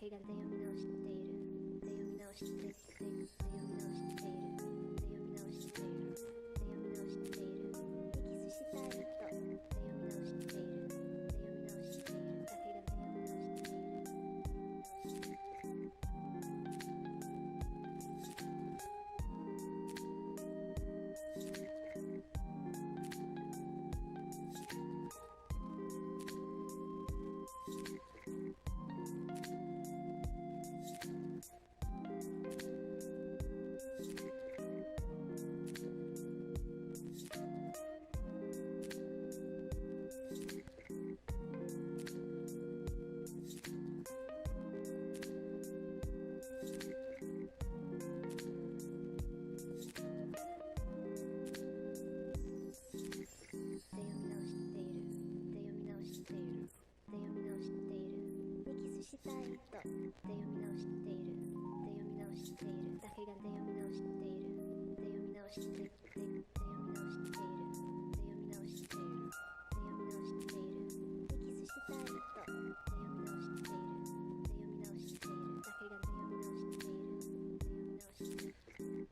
けが読み直している読み直している読み直している読み直している読み直しているエキスしたいと読み直している読み直しているだけが読み直しているしたいと読み直している読み直しているだけが読み直している読み直している読み直している読み直している読み直しているエキスしたいと読み直している読み直しているだけが読み直している読み直している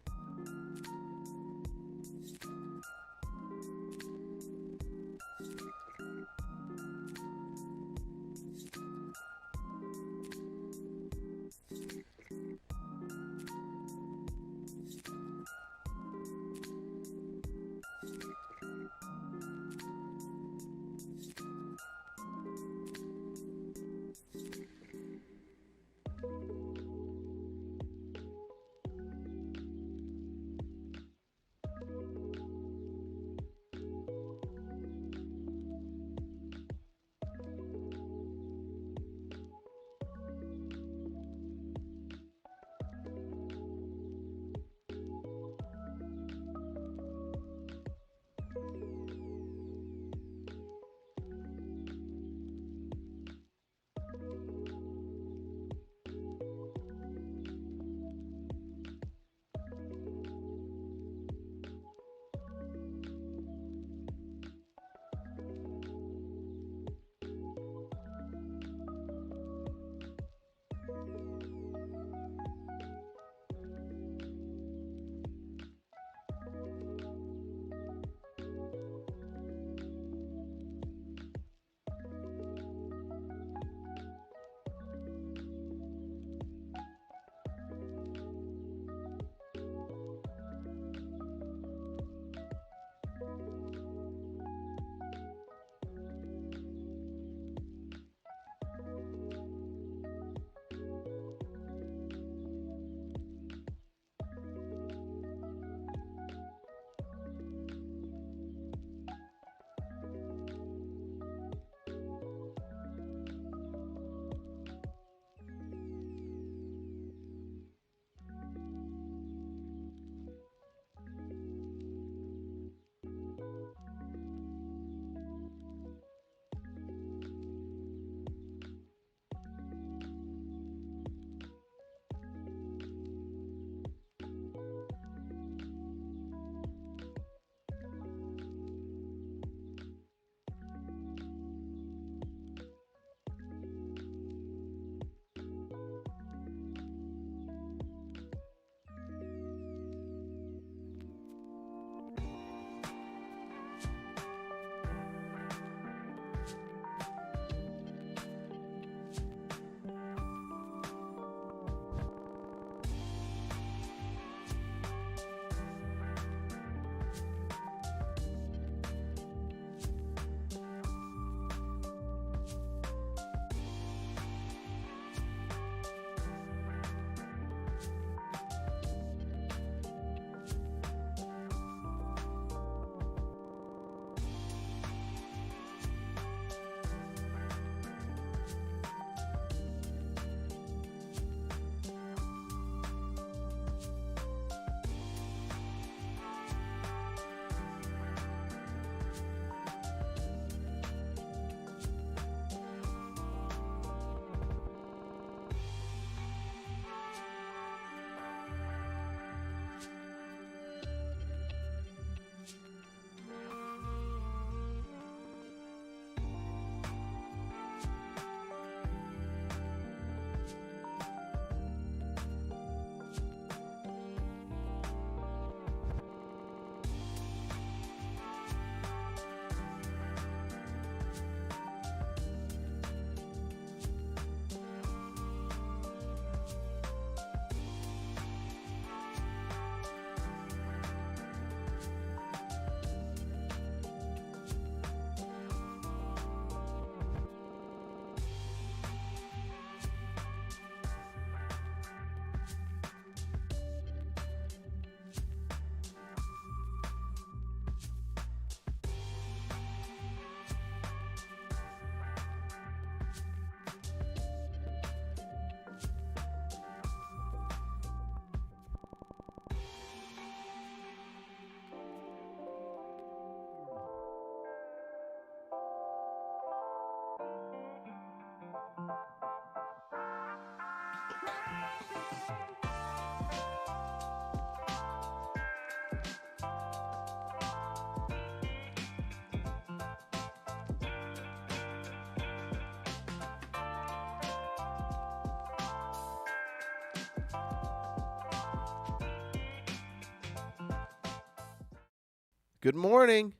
Good morning.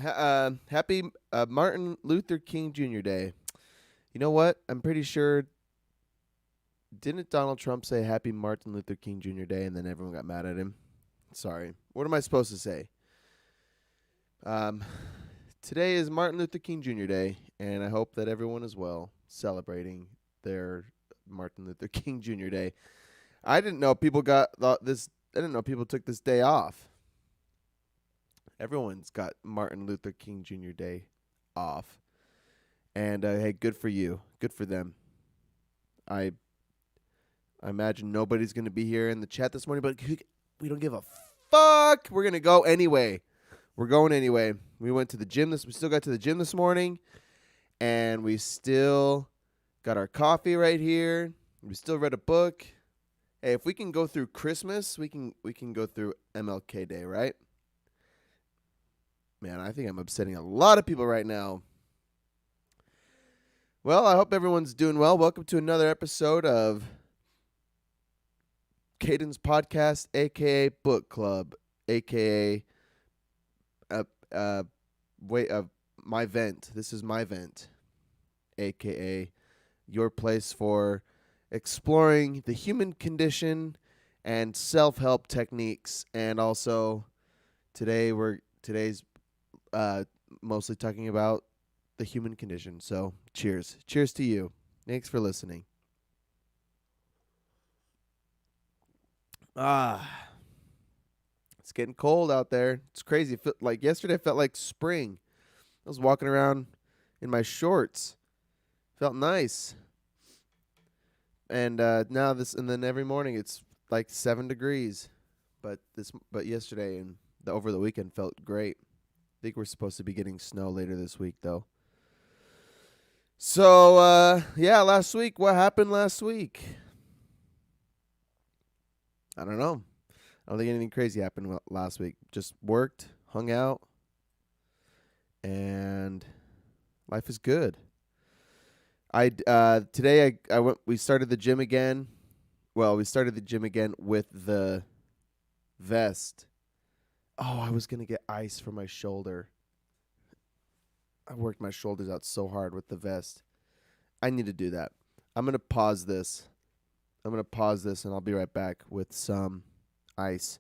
Happy Martin Luther King Jr. Day. You know what? I'm pretty sure. Didn't Donald Trump say Happy Martin Luther King Jr. Day and then everyone got mad at him? Sorry. What am I supposed to say? Um, Today is Martin Luther King Jr. Day, and I hope that everyone is well celebrating their Martin Luther King Jr. Day. I didn't know people I didn't know people took this day off. Everyone's got Martin Luther King Jr. Day off. And hey, good for you. Good for them. I imagine nobody's going to be here in the chat this morning, but we don't give a fuck. We're going to go anyway. We're going anyway. We went to the gym we still got to the gym this morning, and we still got our coffee right here. We still read a book. Hey, if we can go through Christmas, we can go through MLK Day, right? Man, I think I'm upsetting a lot of people right now. Well, I hope everyone's doing well. Welcome to another episode of Caden's Podcast, a.k.a. Book Club, a.k.a. My Vent. This is my vent, a.k.a. your place for exploring the human condition and self-help techniques. And also, today's mostly talking about the human condition. So, cheers. Cheers to you. Thanks for listening. It's getting cold out there. It's crazy. Like yesterday felt like spring. I was walking around in my shorts. Felt nice. And then every morning it's like 7 degrees. But yesterday and over the weekend felt great. I think we're supposed to be getting snow later this week though. So, last week, what happened last week? I don't know. I don't think anything crazy happened last week. Just worked, hung out, and life is good. Today I went. We started the gym again. Well, we started the gym again with the vest. Oh, I was gonna get ice for my shoulder. I worked my shoulders out so hard with the vest. I need to do that. I'm going to pause this. And I'll be right back with some ice.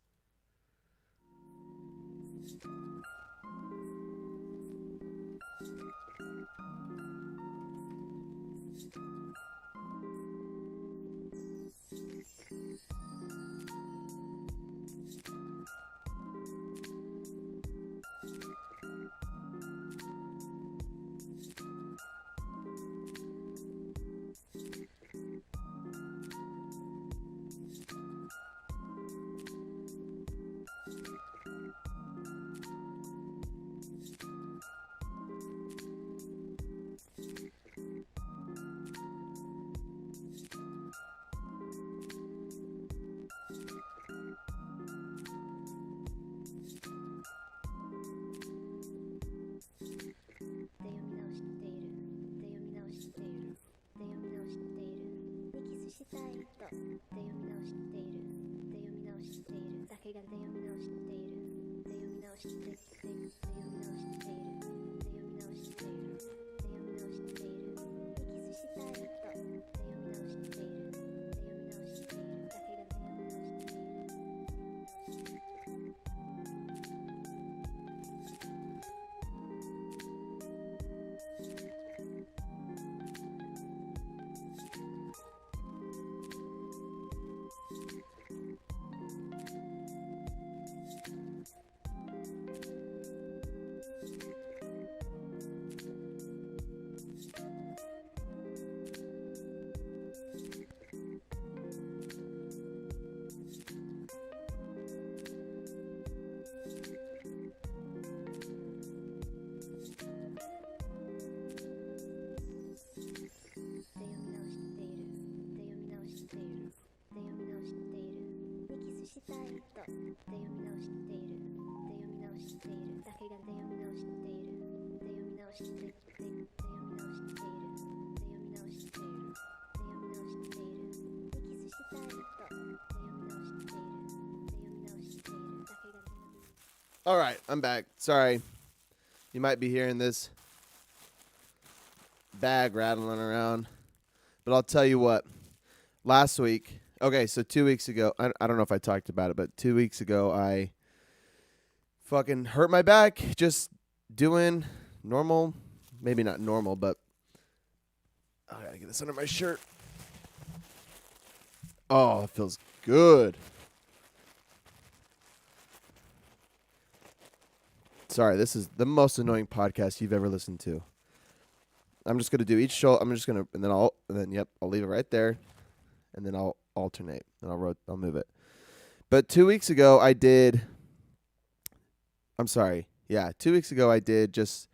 All right, I'm back. Sorry. You might be hearing this bag rattling around. But I'll tell you what. Last week, so 2 weeks ago, I don't know if I talked about it, but 2 weeks ago, I fucking hurt my back just doing normal, maybe not normal, but I gotta get this under my shirt. Oh, it feels good. Sorry, this is the most annoying podcast you've ever listened to. I'm just gonna do each show. I'll leave it right there, and then I'll alternate, and I'll move it. But 2 weeks ago, I did 2 weeks ago, I did just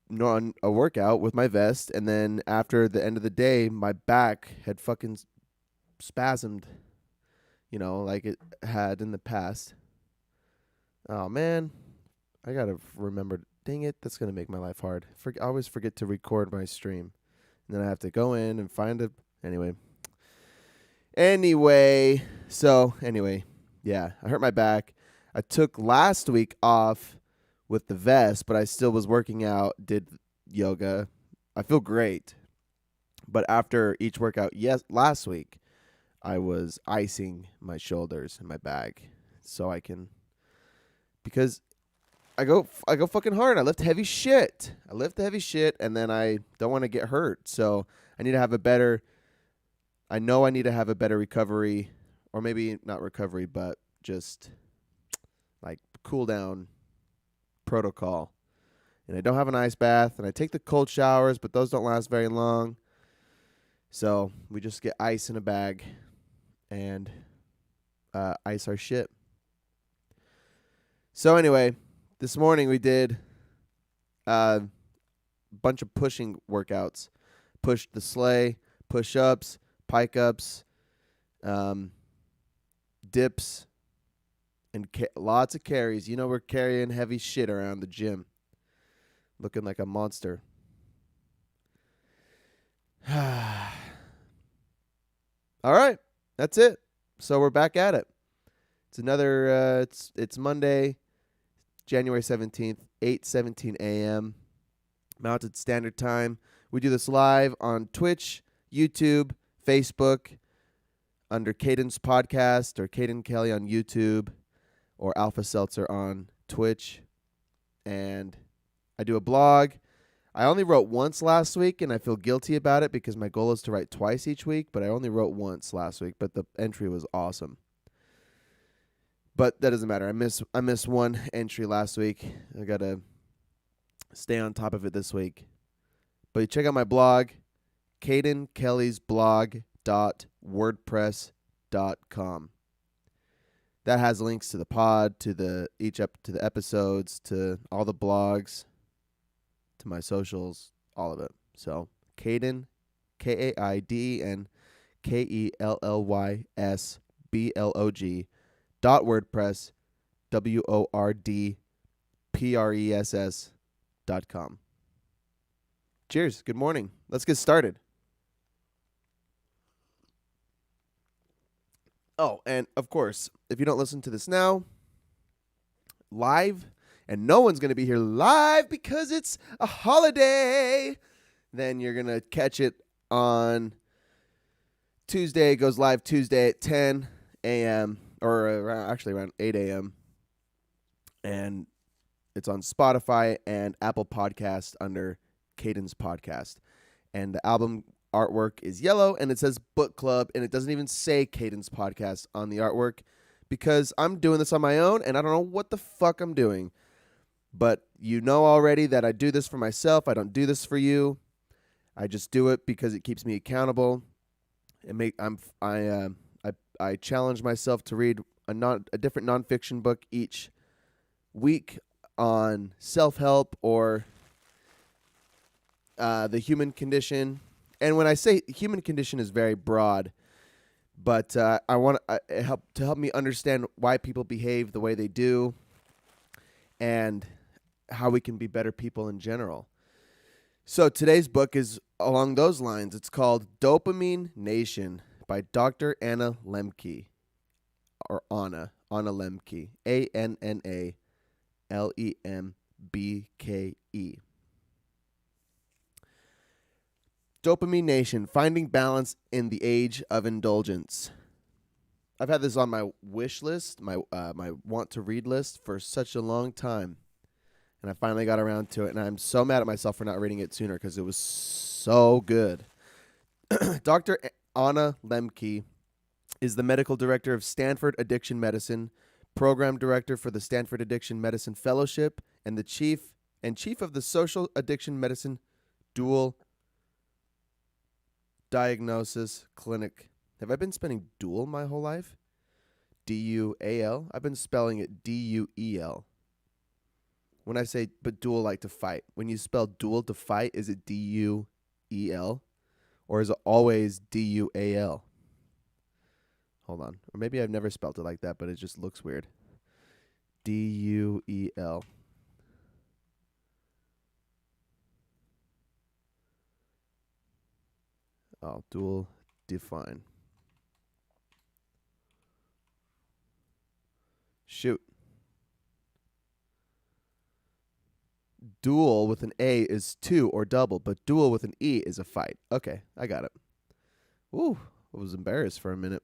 a workout with my vest, and then after the end of the day, my back had fucking spasmed, like it had in the past. Oh, man. I gotta remember. Dang it, that's gonna make my life hard. I always forget to record my stream, and then I have to go in and find it. Anyway, yeah, I hurt my back. I took last week off with the vest, but I still was working out, did yoga. I feel great. But after each workout, last week, I was icing my shoulders and my back because I go fucking hard. I lift heavy shit. And then I don't want to get hurt. So I need to have a better recovery, or maybe not recovery, but just like cool down protocol. And I don't have an ice bath, and I take the cold showers, but those don't last very long. So we just get ice in a bag and ice our shit. So anyway, this morning we did a bunch of pushing workouts. Pushed the sleigh, push-ups, pike-ups, dips, and lots of carries. We're carrying heavy shit around the gym. Looking like a monster. All right, that's it. So we're back at it. It's another, it's Monday, January 17th, 8:17 a.m. Mountain Standard Time. We do this live on Twitch, YouTube, Facebook, under Caden's Podcast, or Caden Kelly on YouTube, or Alpha Seltzer on Twitch. And I do a blog. I only wrote once last week, and I feel guilty about it because my goal is to write twice each week, but I only wrote once last week, but the entry was awesome. But that doesn't matter. I missed one entry last week. I got to stay on top of it this week. But you check out my blog, cadenkellysblog.wordpress.com. That has links to the pod, to the episodes, to all the blogs, to my socials, all of it. So Caden, KAIDEN, KELLYSBLOG .wordpress, WORDPRESS.com. Cheers. Good morning. Let's get started. Oh, and of course, if you don't listen to this now, live, and no one's going to be here live because it's a holiday, then you're going to catch it on Tuesday. It goes live Tuesday at 10 a.m. or around 8 a.m. And it's on Spotify and Apple Podcast under Caden's Podcast. And the album artwork is yellow, and it says Book Club, and it doesn't even say Caden's Podcast on the artwork because I'm doing this on my own, and I don't know what the fuck I'm doing. But you know already that I do this for myself. I don't do this for you. I just do it because it keeps me accountable. I challenge myself to read a different nonfiction book each week on self-help or the human condition. And when I say human condition is very broad, but I want to help me understand why people behave the way they do and how we can be better people in general. So today's book is along those lines. It's called Dopamine Nation by Dr. Anna Lemke, or Anna Lemke, ANNA Lembke. Dopamine Nation, Finding Balance in the Age of Indulgence. I've had this on my wish list, my want to read list for such a long time. And I finally got around to it, and I'm so mad at myself for not reading it sooner because it was so good. Dr. Anna Lemke is the medical director of Stanford Addiction Medicine, program director for the Stanford Addiction Medicine Fellowship, and the chief of the Social Addiction Medicine Dual Diagnosis Clinic. Have I been spelling dual my whole life? D-U-A-L? I've been spelling it D-U-E-L. When I say, but dual like to fight. When you spell dual to fight, is it D-U-E-L? Or is it always D-U-A-L? Hold on. Or maybe I've never spelled it like that, but it just looks weird. D-U-E-L. Oh, dual define. Shoot. Dual with an A is two or double, but dual with an E is a fight. Okay, I got it. Ooh, I was embarrassed for a minute.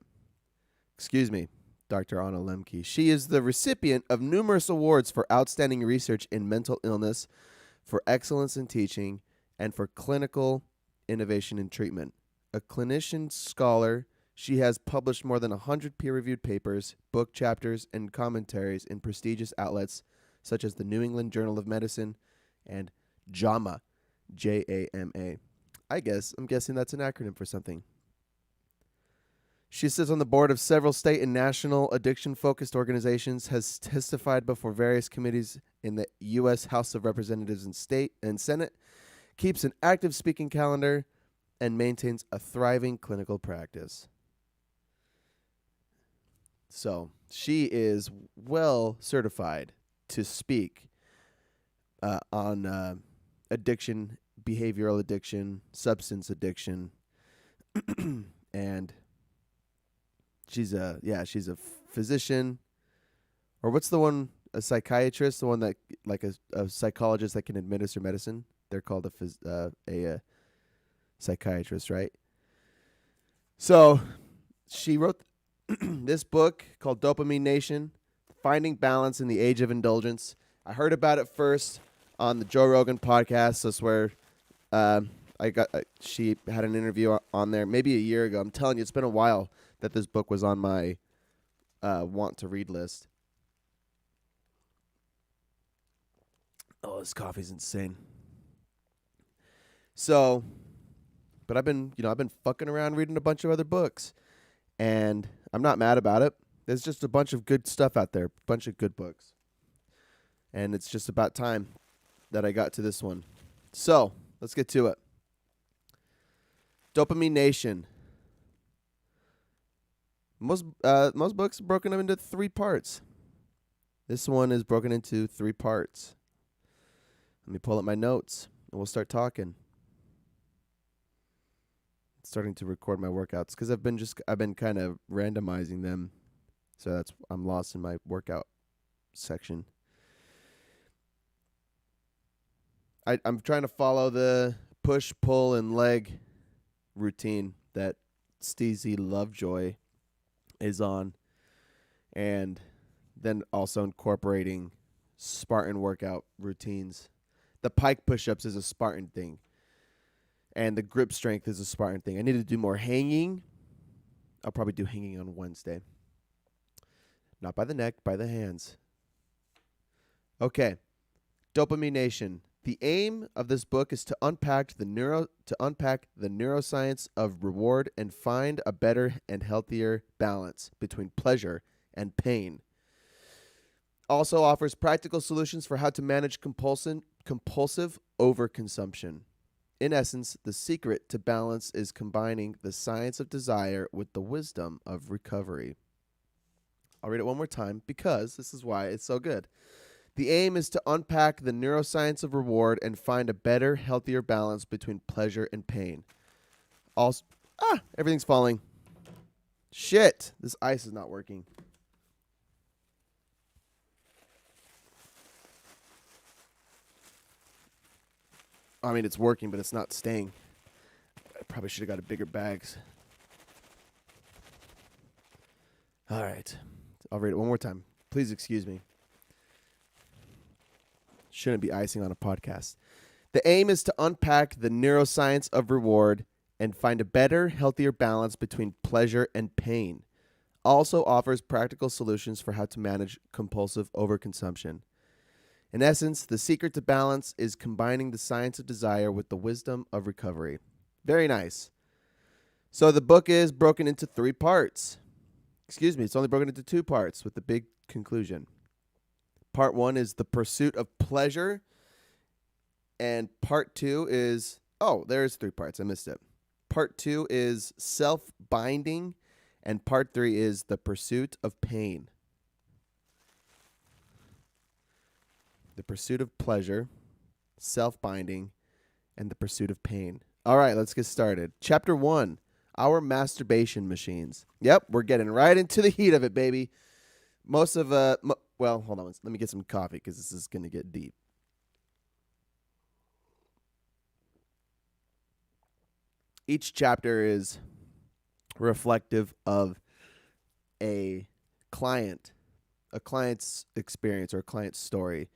Excuse me, Dr. Anna Lemke. She is the recipient of numerous awards for outstanding research in mental illness, for excellence in teaching, and for clinical innovation in treatment. A clinician scholar, she has published more than 100 peer-reviewed papers, book chapters, and commentaries in prestigious outlets such as the New England Journal of Medicine and JAMA, J-A-M-A. I'm guessing that's an acronym for something. She sits on the board of several state and national addiction-focused organizations, has testified before various committees in the U.S. House of Representatives and State and Senate, keeps an active speaking calendar, and maintains a thriving clinical practice. So she is well certified to speak on addiction, behavioral addiction, substance addiction, and she's a physician, or what's the one, a psychiatrist, the one that like a psychologist that can administer medicine. They're called a psychiatrist, right? So she wrote this book called Dopamine Nation, Finding Balance in the Age of Indulgence. I heard about it first on the Joe Rogan podcast. That's where she had an interview on there maybe a year ago. I'm telling you, it's been a while that this book was on my want to read list. Oh, this coffee's insane. So, but I've been fucking around reading a bunch of other books, and I'm not mad about it. There's just a bunch of good stuff out there, a bunch of good books. And it's just about time that I got to this one. So, let's get to it. Dopamine Nation. Most books are broken up into 3 parts. This one is broken into 3 parts. Let me pull up my notes, and we'll start talking. Starting to record my workouts because I've been kind of randomizing them, so I'm lost in my workout section. I'm trying to follow the push, pull, and leg routine that Steezy Lovejoy is on, and then also incorporating Spartan workout routines. The pike push-ups is a Spartan thing, and the grip strength is a Spartan thing. I need to do more hanging. I'll probably do hanging on Wednesday. Not by the neck, by the hands. Okay. Dopamine Nation. The aim of this book is to unpack the neuroscience of reward and find a better and healthier balance between pleasure and pain. Also offers practical solutions for how to manage compulsive overconsumption. In essence, the secret to balance is combining the science of desire with the wisdom of recovery. I'll read it one more time because this is why it's so good. The aim is to unpack the neuroscience of reward and find a better, healthier balance between pleasure and pain. Also, everything's falling. Shit, this ice is not working. I mean, it's working, but it's not staying. I probably should have got a bigger bags. All right. I'll read it one more time. Please excuse me. Shouldn't be icing on a podcast. The aim is to unpack the neuroscience of reward and find a better, healthier balance between pleasure and pain. Also offers practical solutions for how to manage compulsive overconsumption. In essence, the secret to balance is combining the science of desire with the wisdom of recovery. Very nice. So the book is broken into 3 parts. Excuse me, it's only broken into 2 parts with the big conclusion. Part 1 is the pursuit of pleasure. And part 2 is, there's 3 parts. I missed it. Part 2 is self-binding. And part 3 is the pursuit of pain. The pursuit of pleasure, self-binding, and the pursuit of pain. All right, let's get started. Chapter 1, our masturbation machines. Yep, we're getting right into the heat of it, baby. Hold on. Let me get some coffee because this is going to get deep. Each chapter is reflective of a client's experience or a client's story.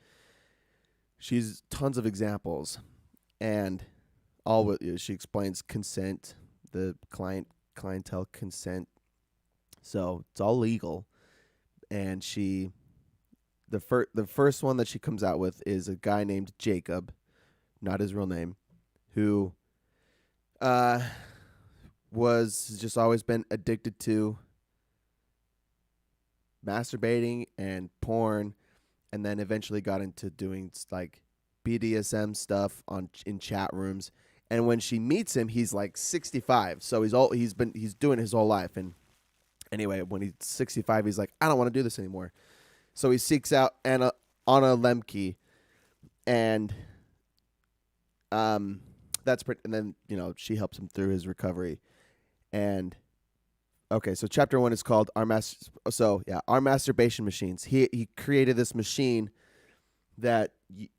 She's tons of examples, and she explains consent, the clientele consent. So it's all legal, and the first one that she comes out with is a guy named Jacob, not his real name, who was just always been addicted to masturbating and porn, and then eventually got into doing like BDSM stuff in chat rooms. And when she meets him, he's like 65, so he's doing it his whole life. And anyway, when he's 65, he's like, I don't want to do this anymore. So he seeks out Anna Lemke, and and then she helps him through his recovery. And okay, so chapter 1 is called Our Masturbation Machines. He created this machine that it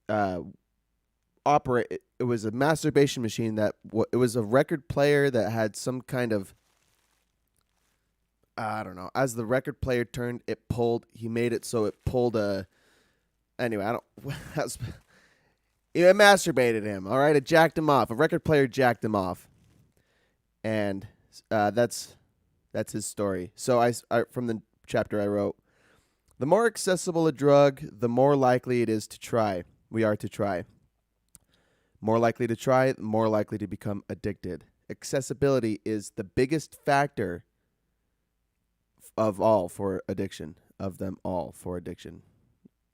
was a masturbation machine that it was a record player that had some kind of, I don't know, as the record player turned, he made it so it pulled anyway, it masturbated him, all right? It jacked him off. A record player jacked him off. And that's his story. So I from the chapter I wrote, the more accessible a drug, the more likely it is we are to try. More likely to try, more likely to become addicted. Accessibility is the biggest factor of them all for addiction.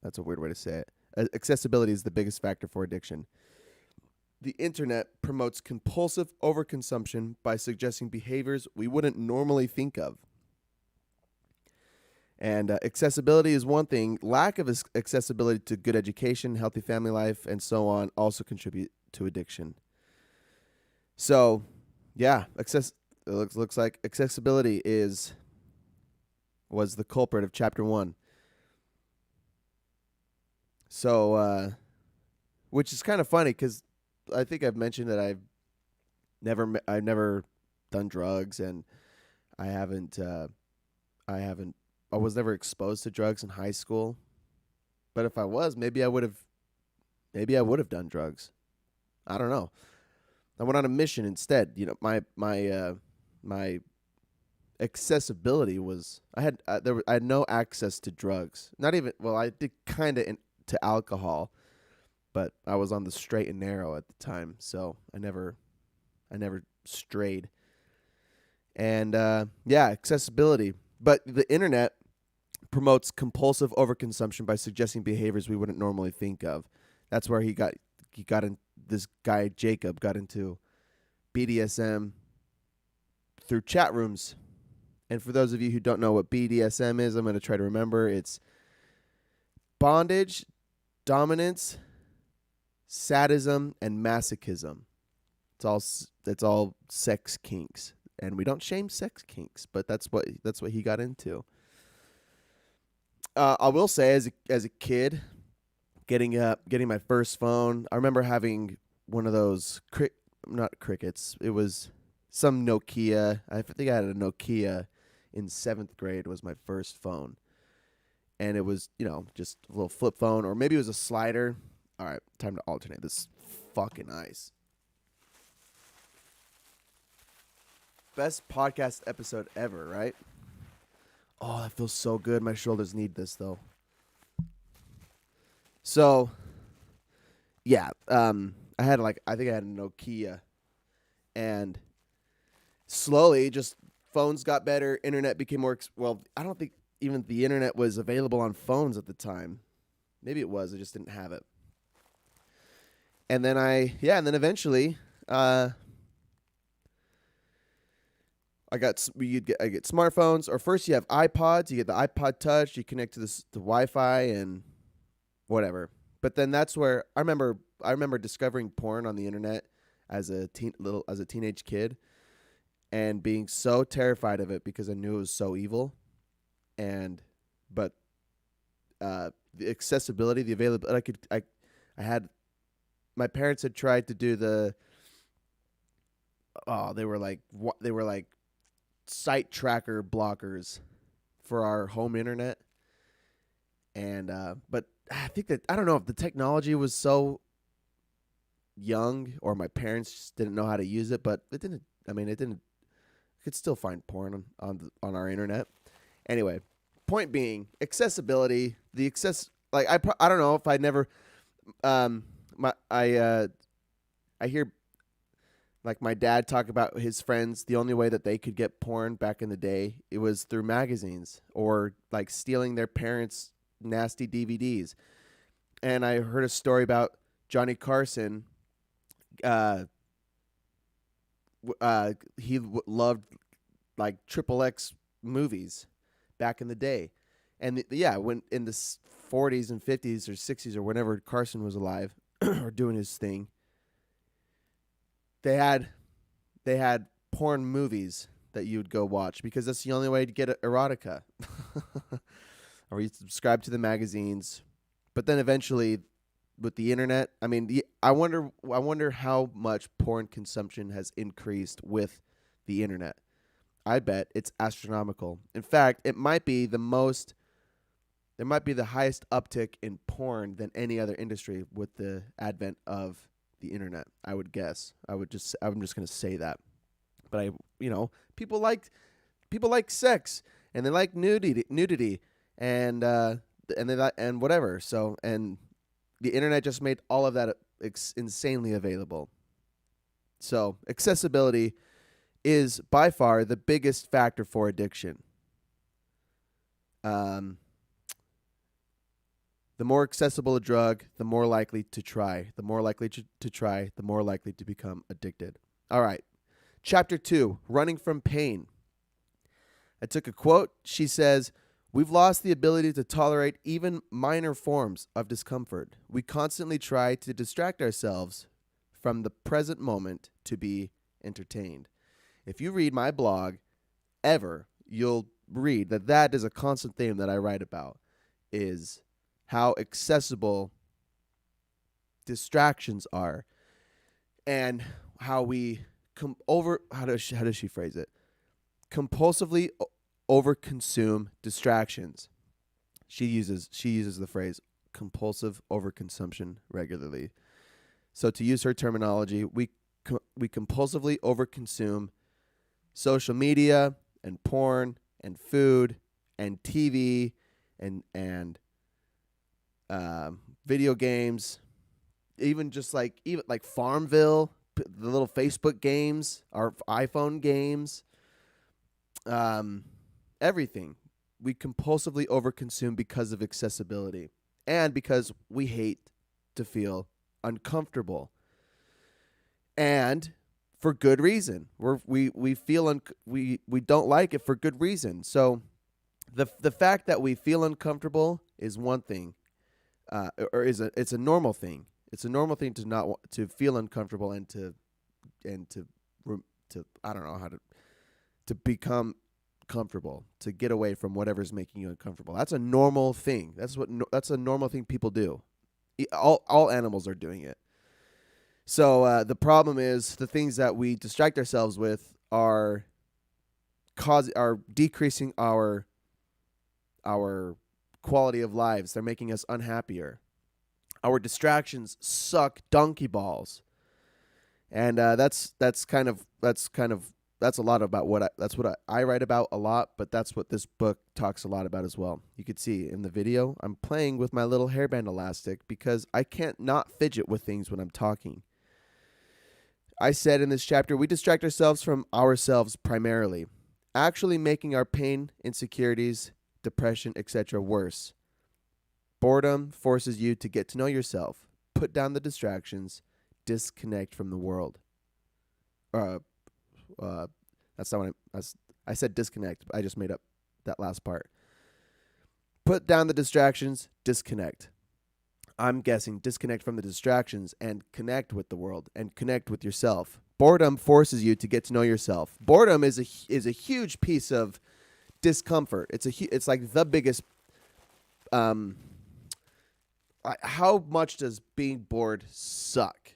That's a weird way to say it. Accessibility is the biggest factor for addiction. The internet promotes compulsive overconsumption by suggesting behaviors we wouldn't normally think of. And accessibility is one thing. Lack of accessibility to good education, healthy family life, and so on also contribute to addiction. So, yeah, it looks like accessibility was the culprit of chapter 1. So, which is kind of funny because I think I've mentioned that I've never done drugs, and I was never exposed to drugs in high school. But if I was, maybe I would have done drugs. I don't know. I went on a mission instead. My accessibility was I had no access to drugs. Not even, well, I did kind of to alcohol, but I was on the straight and narrow at the time, so I never strayed. And accessibility. But the internet promotes compulsive overconsumption by suggesting behaviors we wouldn't normally think of. That's where this guy Jacob got into BDSM through chat rooms. And for those of you who don't know what BDSM is, I'm going to try to remember. It's bondage, dominance, sadism, and masochism. It's all sex kinks, and we don't shame sex kinks, but that's what he got into. I will say, as a kid, getting my first phone, I remember having one of those not crickets. It was some Nokia. I think I had a Nokia in 7th grade was my first phone. And it was, just a little flip phone, or maybe it was a slider. All right, time to alternate this fucking ice. Best podcast episode ever, right? Oh, that feels so good. My shoulders need this, though. So, yeah, I think I had a Nokia, and slowly, just phones got better. Internet became more. I don't think even the internet was available on phones at the time. Maybe it was. I just didn't have it. And then eventually, I get smartphones. Or first you have iPods. You get the iPod Touch. You connect to the Wi-Fi and whatever. But then that's where I remember discovering porn on the internet as a teenage kid, and being so terrified of it because I knew it was so evil. But the accessibility, the availability, my parents had tried to do they were like site tracker blockers for our home internet. And, but I think that, I don't know if the technology was so young or my parents just didn't know how to use it, but it didn't, you could still find porn on our internet. Anyway, point being, accessibility, I don't know if I never, I hear like my dad talk about his friends. The only way that they could get porn back in the day, it was through magazines or like stealing their parents' nasty DVDs. And I heard a story about Johnny Carson. He loved like XXX movies back in the day. And when in the 40s and 50s or 60s or whenever Carson was alive or doing his thing, they had porn movies that you would go watch because that's the only way to get erotica. Or you subscribe to the magazines. But then eventually with the internet, I wonder how much porn consumption has increased with the internet. I bet it's astronomical. In fact, there might be the highest uptick in porn than any other industry with the advent of the internet, I would guess. I'm just going to say that. But people like sex, and they like nudity and they like, and whatever. So, and the internet just made all of that insanely available. So, accessibility is by far the biggest factor for addiction. The more accessible a drug, the more likely to try. The more likely to try, the more likely to become addicted. All right. Chapter 2, Running from Pain. I took a quote. She says, "We've lost the ability to tolerate even minor forms of discomfort. We constantly try to distract ourselves from the present moment to be entertained." If you read my blog ever, you'll read that is a constant theme that I write about, is how accessible distractions are, and how we how does she phrase it? Compulsively overconsume distractions. She uses the phrase compulsive overconsumption regularly. So to use her terminology, we compulsively overconsume social media and porn and food and TV and video games, even like Farmville, the little Facebook games, our iPhone games, everything. We compulsively overconsume because of accessibility and because we hate to feel uncomfortable, and for good reason. We don't like it for good reason. So the fact that we feel uncomfortable is one thing. It's a normal thing. It's a normal thing to feel uncomfortable and to I don't know how to become comfortable, to get away from whatever's making you uncomfortable. That's a normal thing. That's a normal thing people do. All animals are doing it. So the problem is the things that we distract ourselves with are decreasing our quality of lives. They're making us unhappier. Our distractions suck donkey balls, and that's a lot about what I write about a lot. But that's what this book talks a lot about as well. You could see in the video I'm playing with my little hairband elastic because I can't not fidget with things when I'm talking. I said in this chapter, we distract ourselves from ourselves primarily, actually making our pain, insecurities, depression, etc. worse. Boredom forces you to get to know yourself, put down the distractions, disconnect from the world. Uh, that's not what I said disconnect. I just made up that last part. Put down the distractions, disconnect. I'm guessing disconnect from the distractions and connect with the world and connect with yourself. Boredom forces you to get to know yourself. Boredom is a huge piece of discomfort. It's like the biggest. How much does being bored suck?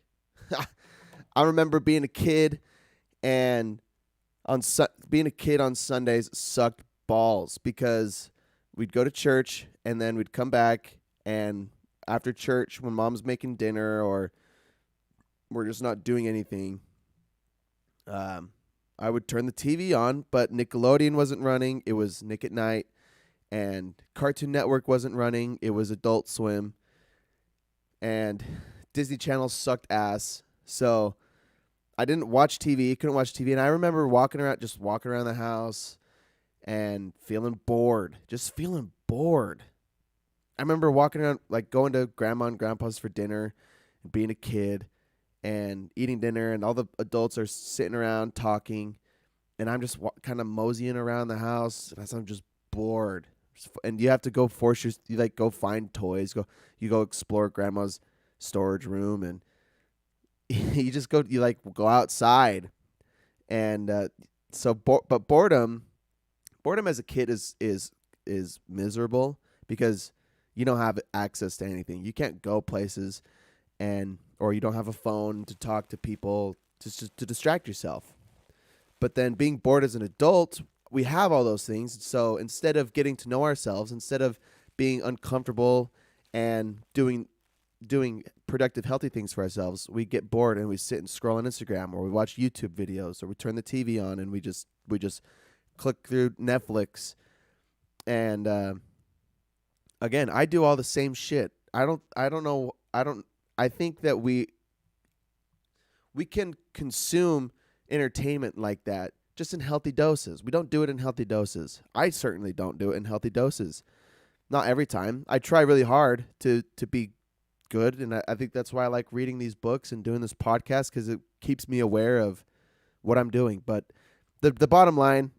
I remember being a kid, and being a kid on Sundays sucked balls because we'd go to church and then we'd come back, and after church when mom's making dinner or we're just not doing anything, I would turn the TV on, but Nickelodeon wasn't running. It was Nick at Night, and Cartoon Network wasn't running. It was Adult Swim, and Disney Channel sucked ass. So I didn't watch TV, couldn't watch TV. And I remember walking around the house and feeling bored, I remember walking around, like going to grandma and grandpa's for dinner and being a kid and eating dinner, and all the adults are sitting around talking, and I'm just kind of moseying around the house, and I'm just bored. And you have to go go find toys, you go explore grandma's storage room, and you go outside, and but boredom as a kid is miserable because you don't have access to anything. You can't go places, or you don't have a phone to talk to people to distract yourself. But then being bored as an adult, we have all those things. So instead of getting to know ourselves, instead of being uncomfortable and doing productive, healthy things for ourselves, we get bored and we sit and scroll on Instagram, or we watch YouTube videos, or we turn the TV on and we just click through Netflix. And again, I do all the same shit. I think that we can consume entertainment like that just in healthy doses. We don't do it in healthy doses. I certainly don't do it in healthy doses. Not every time. I try really hard to be good, and I think that's why I like reading these books and doing this podcast, because it keeps me aware of what I'm doing. But the bottom line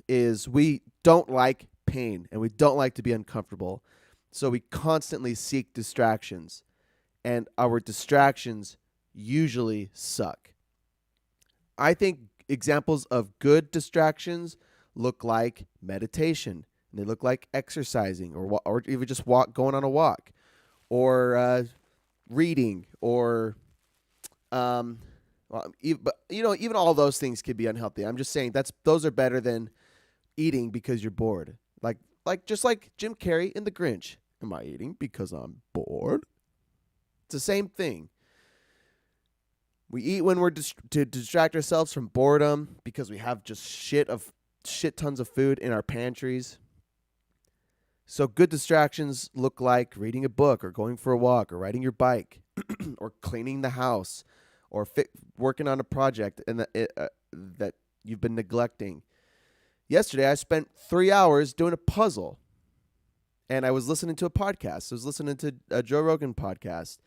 is we don't like pain, and we don't like to be uncomfortable. So we constantly seek distractions, and our distractions usually suck. I think examples of good distractions look like meditation, and they look like exercising, or even just going on a walk, or reading, or even all those things could be unhealthy. I'm just saying those are better than eating because you're bored. Just like Jim Carrey in The Grinch. Am I eating because I'm bored? It's the same thing. We eat when we're to distract ourselves from boredom because we have just shit tons of food in our pantries. So good distractions look like reading a book, or going for a walk, or riding your bike, or cleaning the house, or working on a project that you've been neglecting. Yesterday, I spent 3 hours doing a puzzle, and I was listening to a podcast. I was listening to a Joe Rogan podcast,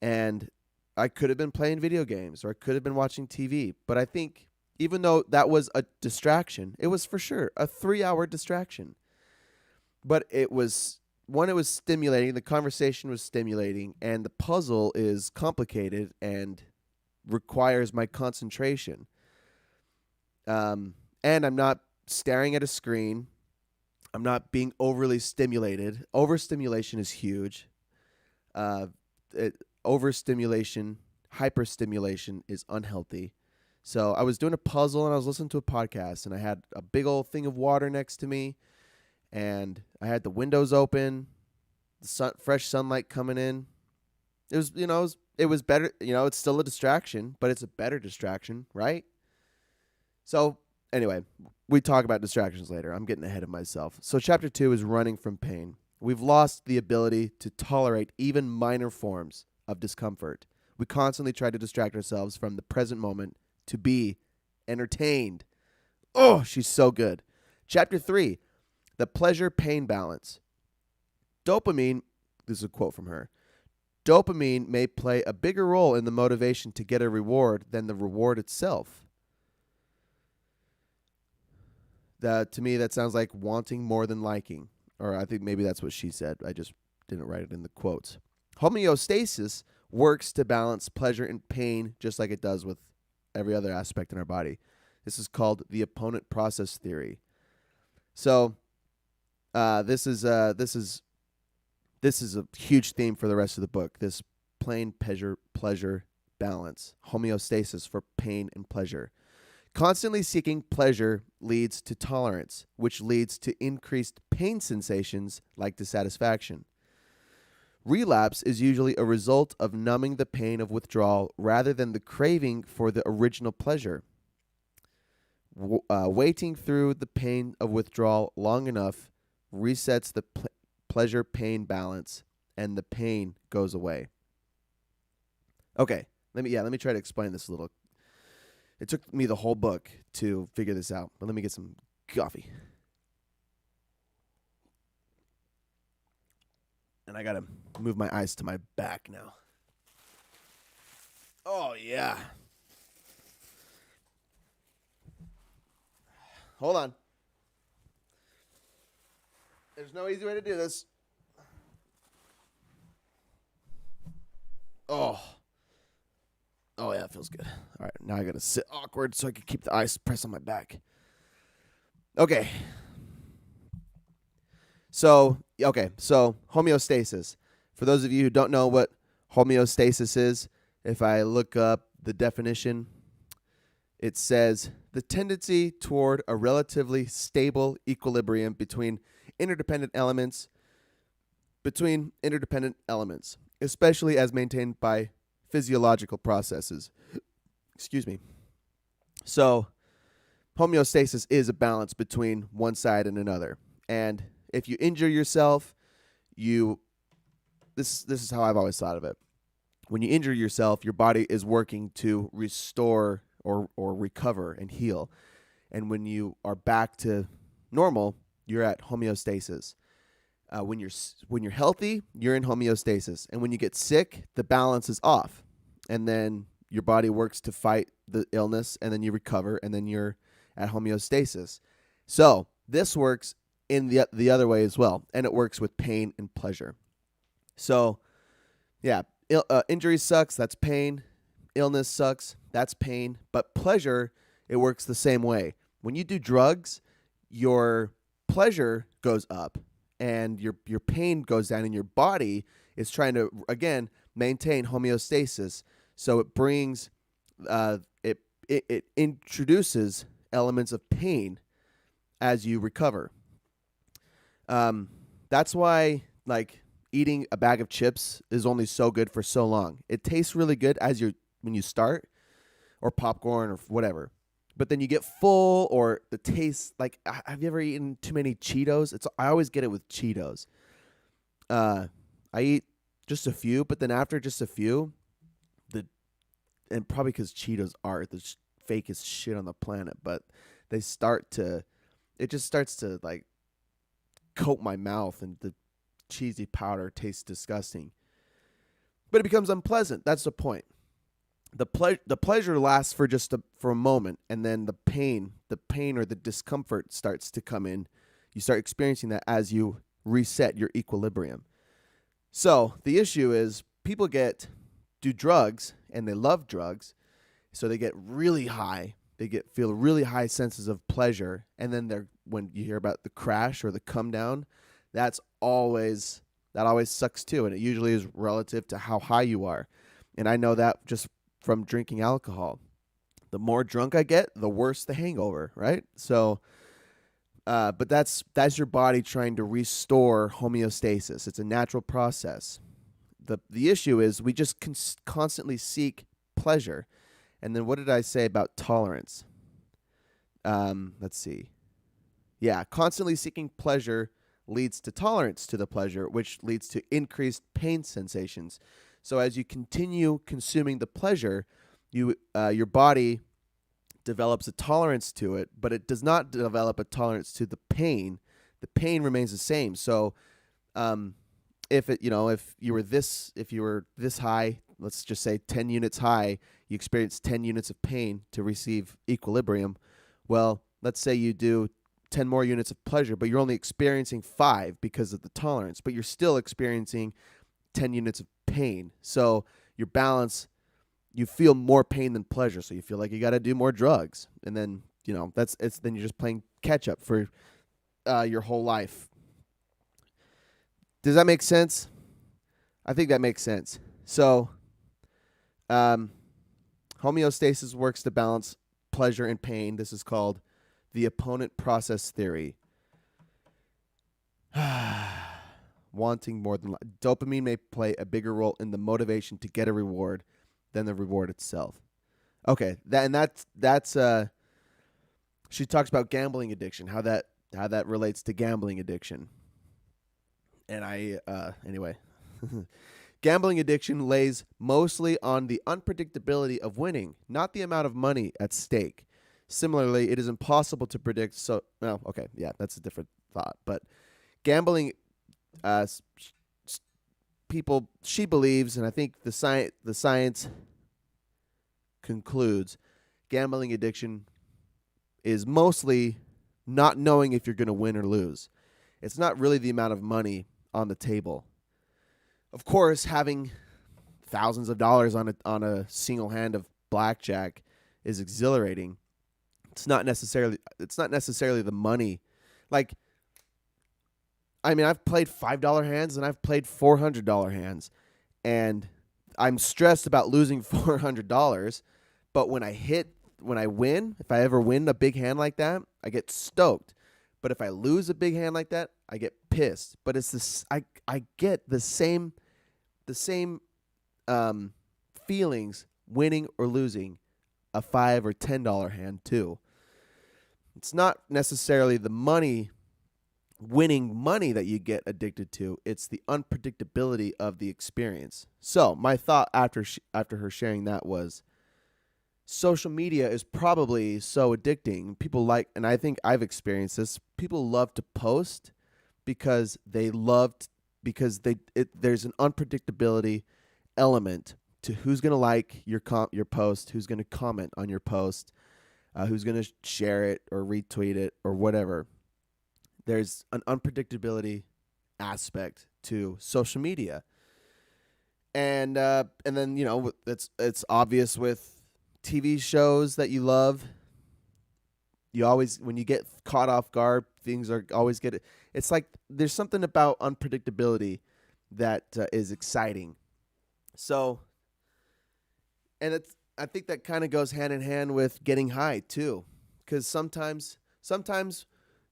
and I could have been playing video games, or I could have been watching TV. But I think even though that was a distraction, it was for sure a 3-hour distraction. But it was stimulating. The conversation was stimulating, and the puzzle is complicated and requires my concentration. And I'm not staring at a screen. I'm not being overly stimulated. Overstimulation is huge. Overstimulation, hyperstimulation is unhealthy. So I was doing a puzzle and I was listening to a podcast, and I had a big old thing of water next to me, and I had the windows open, fresh sunlight coming in. It was, it was better. It's still a distraction, but it's a better distraction, right? So anyway, we talk about distractions later. I'm getting ahead of myself. So chapter 2 is running from pain. We've lost the ability to tolerate even minor forms of discomfort. We constantly try to distract ourselves from the present moment to be entertained. Oh, she's so good. Chapter 3, the pleasure-pain balance. Dopamine, this is a quote from her, dopamine may play a bigger role in the motivation to get a reward than the reward itself. To me, that sounds like wanting more than liking. Or I think maybe that's what she said. I just didn't write it in the quotes. Homeostasis works to balance pleasure and pain just like it does with every other aspect in our body. This is called the opponent process theory. So this is a huge theme for the rest of the book. This pain pleasure balance, homeostasis for pain and pleasure. Constantly seeking pleasure leads to tolerance, which leads to increased pain sensations like dissatisfaction. Relapse is usually a result of numbing the pain of withdrawal rather than the craving for the original pleasure. Waiting through the pain of withdrawal long enough resets the pleasure-pain balance, and the pain goes away. Okay, let me try to explain this a little. It took me the whole book to figure this out, but let me get some coffee. And I got to move my eyes to my back now. Oh, yeah. Hold on. There's no easy way to do this. Oh, yeah, it feels good. All right, now I got to sit awkward so I can keep the eyes pressed on my back. Okay. So homeostasis. For those of you who don't know what homeostasis is, if I look up the definition, it says the tendency toward a relatively stable equilibrium between interdependent elements, especially as maintained by physiological processes. Excuse me. So homeostasis is a balance between one side and another. And if you injure yourself, this is how I've always thought of it. When you injure yourself, your body is working to restore or recover and heal. And when you are back to normal, you're at homeostasis. When you're healthy, you're in homeostasis. And when you get sick, the balance is off. And then your body works to fight the illness, and then you recover, and then you're at homeostasis. So this works in the other way as well, and it works with pain and pleasure. So, yeah, injury sucks, that's pain. Illness sucks, that's pain. But pleasure, it works the same way. When you do drugs, your pleasure goes up, and your pain goes down, and your body is trying to, again, maintain homeostasis. So it brings, it introduces elements of pain as you recover. That's why, like, eating a bag of chips is only so good for so long. It tastes really good when you start, or popcorn or whatever. But then you get full, or the taste, like, have you ever eaten too many Cheetos? I always get it with Cheetos. I eat just a few, but then after just a few, and probably because Cheetos are the fakest shit on the planet, but it just starts to, like, coat my mouth, and the cheesy powder tastes disgusting. But it becomes unpleasant. That's the point. The pleasure lasts for a moment, and then the pain or the discomfort starts to come in. You start experiencing that as you reset your equilibrium. So the issue is people do drugs, and they love drugs, so they get really high. They feel really high senses of pleasure, and then when you hear about the crash or the come down, that always sucks too, and it usually is relative to how high you are. And I know that just from drinking alcohol. The more drunk I get, the worse the hangover, right? So, but that's your body trying to restore homeostasis. It's a natural process. The issue is we just constantly seek pleasure. And then what did I say about tolerance? Let's see. Yeah, constantly seeking pleasure leads to tolerance to the pleasure, which leads to increased pain sensations. So as you continue consuming the pleasure, your body develops a tolerance to it, but it does not develop a tolerance to the pain. The pain remains the same. So, if you were this high, let's just say 10 units high, you experience 10 units of pain to receive equilibrium. Well, let's say you do 10 more units of pleasure, but you're only experiencing 5 because of the tolerance, but you're still experiencing 10 units of pain. So your balance, you feel more pain than pleasure. So you feel like you got to do more drugs. And then, then you're just playing catch up for your whole life. Does that make sense? I think that makes sense. So, homeostasis works to balance pleasure and pain. This is called the opponent process theory. Wanting more than dopamine may play a bigger role in the motivation to get a reward than the reward itself. Okay, that's she talks about gambling addiction, how that relates to gambling addiction. And anyway, gambling addiction lays mostly on the unpredictability of winning, not the amount of money at stake. Similarly, it is impossible to predict. That's a different thought. But gambling, she believes, and I think the science concludes, gambling addiction is mostly not knowing if you're going to win or lose. It's not really the amount of money on the table. Of course, having thousands of dollars on a single hand of blackjack is exhilarating. It's not necessarily the money. Like, I mean, I've played $5 hands and I've played $400 hands, and I'm stressed about losing $400. But when I win, if I ever win a big hand like that, I get stoked. But if I lose a big hand like that, I get pissed. But it's this, I get the same feelings winning or losing a $5 or $10 hand too. It's not necessarily the winning money that you get addicted to. It's the unpredictability of the experience. So my thought after her sharing that was, social media is probably so addicting. People and I think I've experienced this, people love to post because there's an unpredictability element to who's going to like your post, who's going to comment on your post, who's going to share it or retweet it or whatever. There's an unpredictability aspect to social media. And then, it's obvious with TV shows that you love. You always, when you get caught off guard, things are always it's like there's something about unpredictability that is exciting. So, and I think that kind of goes hand in hand with getting high too, because sometimes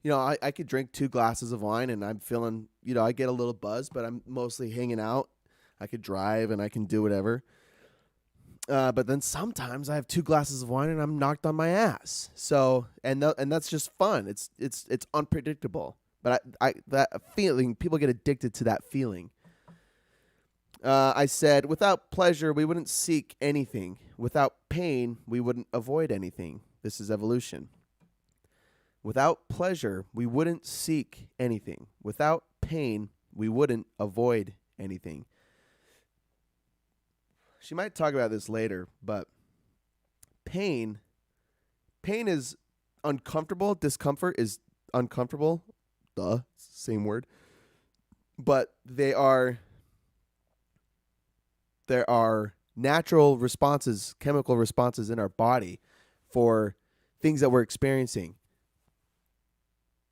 I could drink 2 glasses of wine and I'm feeling, I get a little buzzed, but I'm mostly hanging out. I could drive and I can do whatever. But then sometimes I have 2 glasses of wine and I'm knocked on my ass. So, and that's just fun. It's unpredictable. But that feeling, people get addicted to that feeling. I said, without pleasure, we wouldn't seek anything. Without pain, we wouldn't avoid anything. This is evolution. Without pleasure, we wouldn't seek anything. Without pain, we wouldn't avoid anything. She might talk about this later, but pain is uncomfortable. Discomfort is uncomfortable. Same word. But there are natural responses, chemical responses in our body for things that we're experiencing.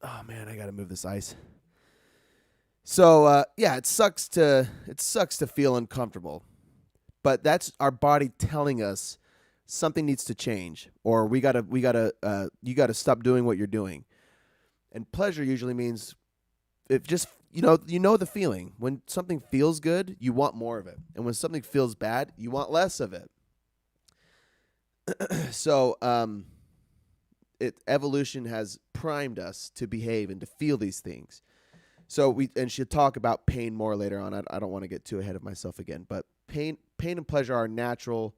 Oh man, I gotta move this ice. So it sucks to feel uncomfortable. but that's our body telling us something needs to change, or you gotta stop doing what you're doing. And pleasure usually means it just you know the feeling. When something feels good, you want more of it, and when something feels bad, you want less of it. So evolution has primed us to behave and to feel these things. So she'll talk about pain more later on. I don't want to get too ahead of myself again, but pain and pleasure are natural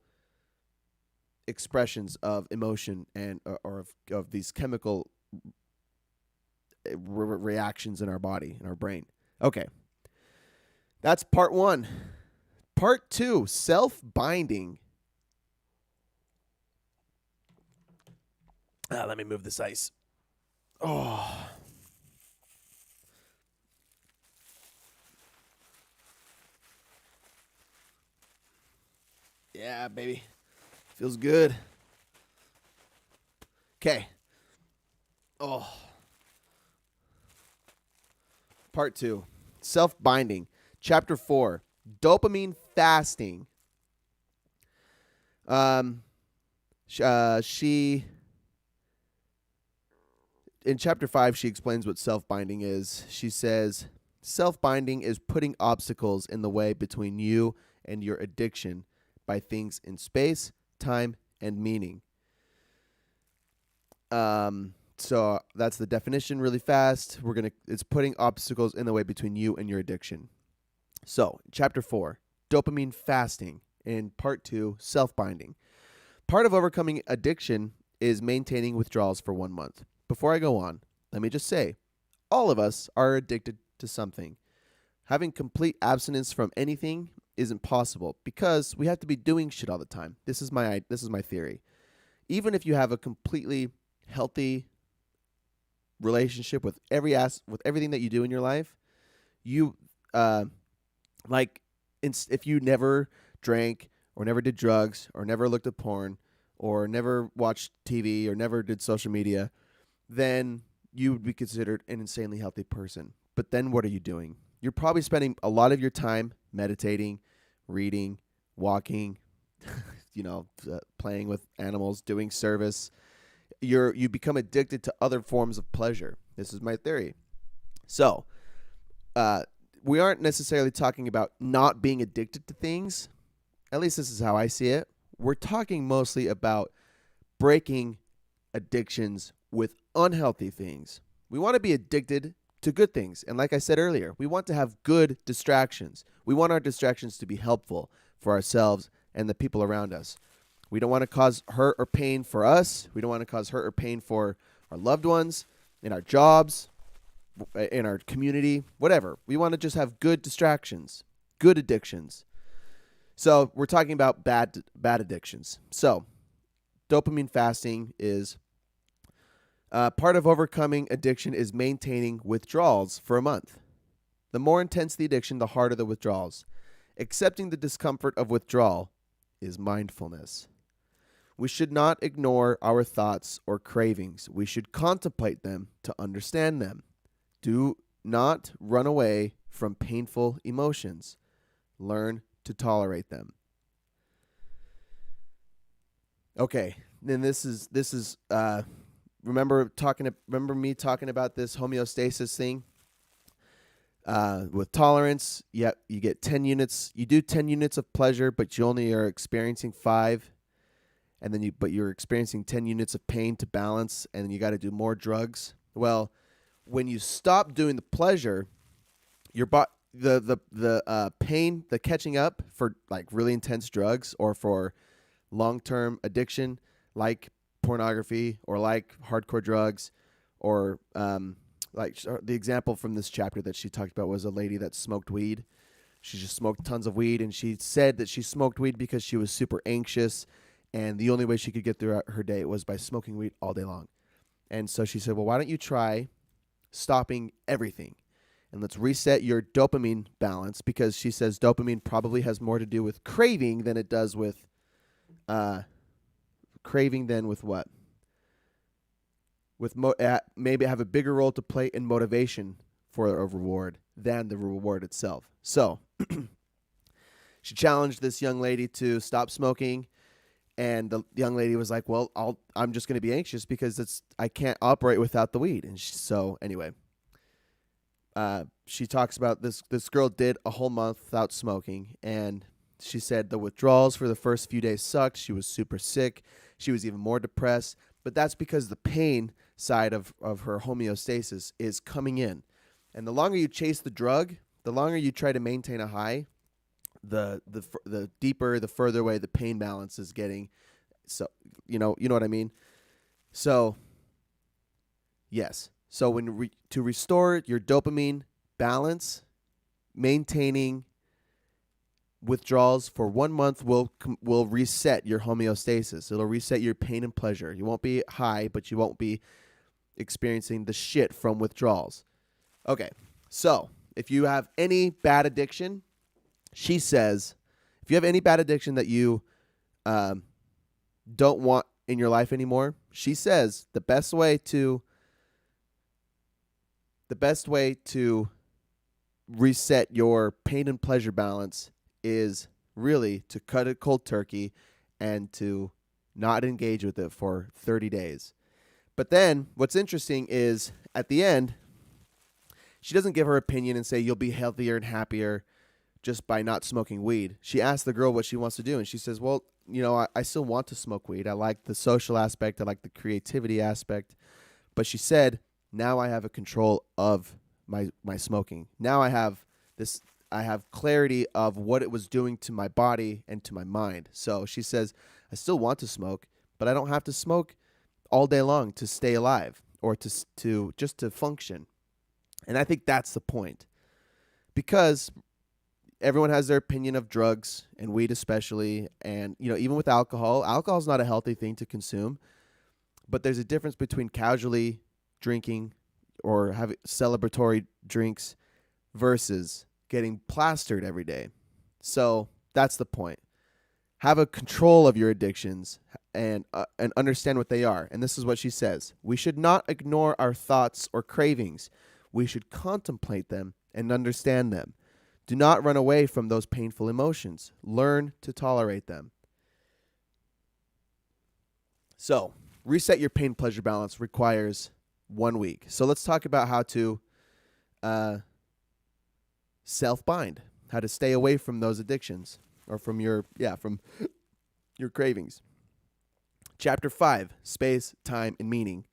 expressions of emotion and or of these chemical reactions in our body, in our brain. Okay. That's part 1. Part 2, self-binding. Let me move this ice. Oh. Yeah, baby. Feels good. Okay. Oh. Part 2. Self-binding. Chapter 4. Dopamine fasting. She in chapter 5 she explains what self-binding is. She says, self-binding is putting obstacles in the way between you and your addiction by things in space, time, and meaning. So that's the definition really fast. It's putting obstacles in the way between you and your addiction. So, chapter 4, dopamine fasting. In part 2, self-binding. Part of overcoming addiction is maintaining withdrawals for 1 month. Before I go on, let me just say, all of us are addicted to something. Having complete abstinence from anything isn't possible because we have to be doing shit all the time. This is my theory. Even if you have a completely healthy relationship with everything that you do in your life, you if you never drank or never did drugs or never looked at porn or never watched TV or never did social media, then you would be considered an insanely healthy person. But then what are you doing? You're probably spending a lot of your time meditating, reading, walking, playing with animals, doing service. You become addicted to other forms of pleasure. This is my theory. So, we aren't necessarily talking about not being addicted to things. At least this is how I see it. We're talking mostly about breaking addictions with unhealthy things. We want to be addicted to good things. And like I said earlier, we want to have good distractions. We want our distractions to be helpful for ourselves and the people around us. We don't want to cause hurt or pain for us. We don't want to cause hurt or pain for our loved ones, in our jobs, in our community, whatever. We want to just have good distractions, good addictions. So we're talking about bad addictions. So dopamine fasting is part of overcoming addiction is maintaining withdrawals for a month. The more intense the addiction, the harder the withdrawals. Accepting the discomfort of withdrawal is mindfulness. We should not ignore our thoughts or cravings. We should contemplate them to understand them. Do not run away from painful emotions. Learn to tolerate them. Okay, then this is remember me talking about this homeostasis thing? With tolerance, you get 10 units. You do 10 units of pleasure, but you only are experiencing 5. And then you're experiencing 10 units of pain to balance, and then you got to do more drugs. Well, when you stop doing the pleasure, your the pain, the catching up for like really intense drugs or for long-term addiction like pornography or like hardcore drugs or like the example from this chapter that she talked about was a lady that smoked weed. She just smoked tons of weed, and she said that she smoked weed because she was super anxious, and the only way she could get through her day was by smoking weed all day long. And so she said, well, why don't you try stopping everything? And let's reset your dopamine balance, because she says dopamine probably has more to do with craving than it does with what? With maybe have a bigger role to play in motivation for a reward than the reward itself. So She challenged this young lady to stop smoking, and the young lady was like, "Well, I'm just going to be anxious because I can't operate without the weed." And so anyway, she talks about this girl did a whole month without smoking, and she said the withdrawals for the first few days sucked. She was super sick. She was even more depressed. But that's because the pain side of her homeostasis is coming in. And the longer you chase the drug, the longer you try to maintain a high, the deeper, the further away the pain balance is getting. So, you know what I mean? So, yes. So to restore your dopamine balance, maintaining withdrawals for 1 month will reset your homeostasis. It'll reset your pain and pleasure. You won't be high, but you won't be experiencing the shit from withdrawals. Okay, so if you have any bad addiction, she says, if you have any bad addiction that you don't want in your life anymore, she says the best way to reset your pain and pleasure balance is really to cut it cold turkey and to not engage with it for 30 days. But then what's interesting is at the end, she doesn't give her opinion and say you'll be healthier and happier just by not smoking weed. She asks the girl what she wants to do, and she says, well, I still want to smoke weed. I like the social aspect. I like the creativity aspect. But she said, now I have a control of my smoking. Now I have clarity of what it was doing to my body and to my mind. So she says, I still want to smoke, but I don't have to smoke all day long to stay alive or to just to function. And I think that's the point. Because everyone has their opinion of drugs and weed especially, and even with alcohol is not a healthy thing to consume. But there's a difference between casually drinking or having celebratory drinks versus getting plastered every day. So that's the point. Have a control of your addictions and understand what they are. And this is what she says. We should not ignore our thoughts or cravings. We should contemplate them and understand them. Do not run away from those painful emotions. Learn to tolerate them. So, reset your pain-pleasure balance requires 1 week. So let's talk about how to self-bind, how to stay away from those addictions or from your cravings. Chapter 5, Space, Time, and Meaning.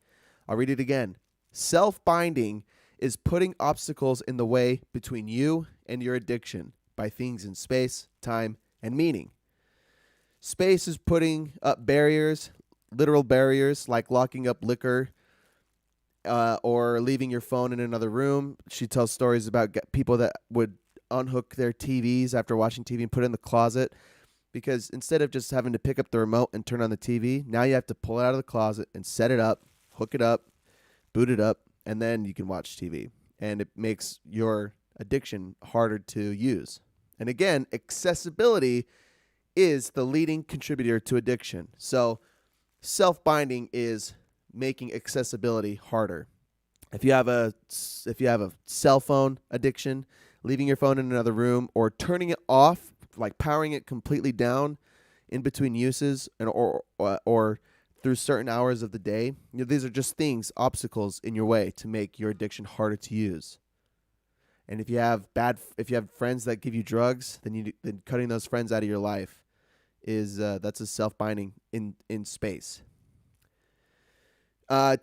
I'll read it again. Self-binding is putting obstacles in the way between you and your addiction by things in space, time, and meaning. Space is putting up barriers, literal barriers, like locking up liquor or leaving your phone in another room. She tells stories about people that would unhook their TVs after watching TV and put it in the closet because instead of just having to pick up the remote and turn on the TV, now you have to pull it out of the closet and set it up, hook it up, boot it up, and then you can watch TV. And it makes your addiction harder to use. And again, accessibility is the leading contributor to addiction. So self-binding is making accessibility harder. If you have a cell phone addiction, leaving your phone in another room or turning it off, like powering it completely down in between uses and or through certain hours of the day, these are just obstacles in your way to make your addiction harder to use. And if you have friends that give you drugs, then cutting those friends out of your life is that's a self-binding in space. The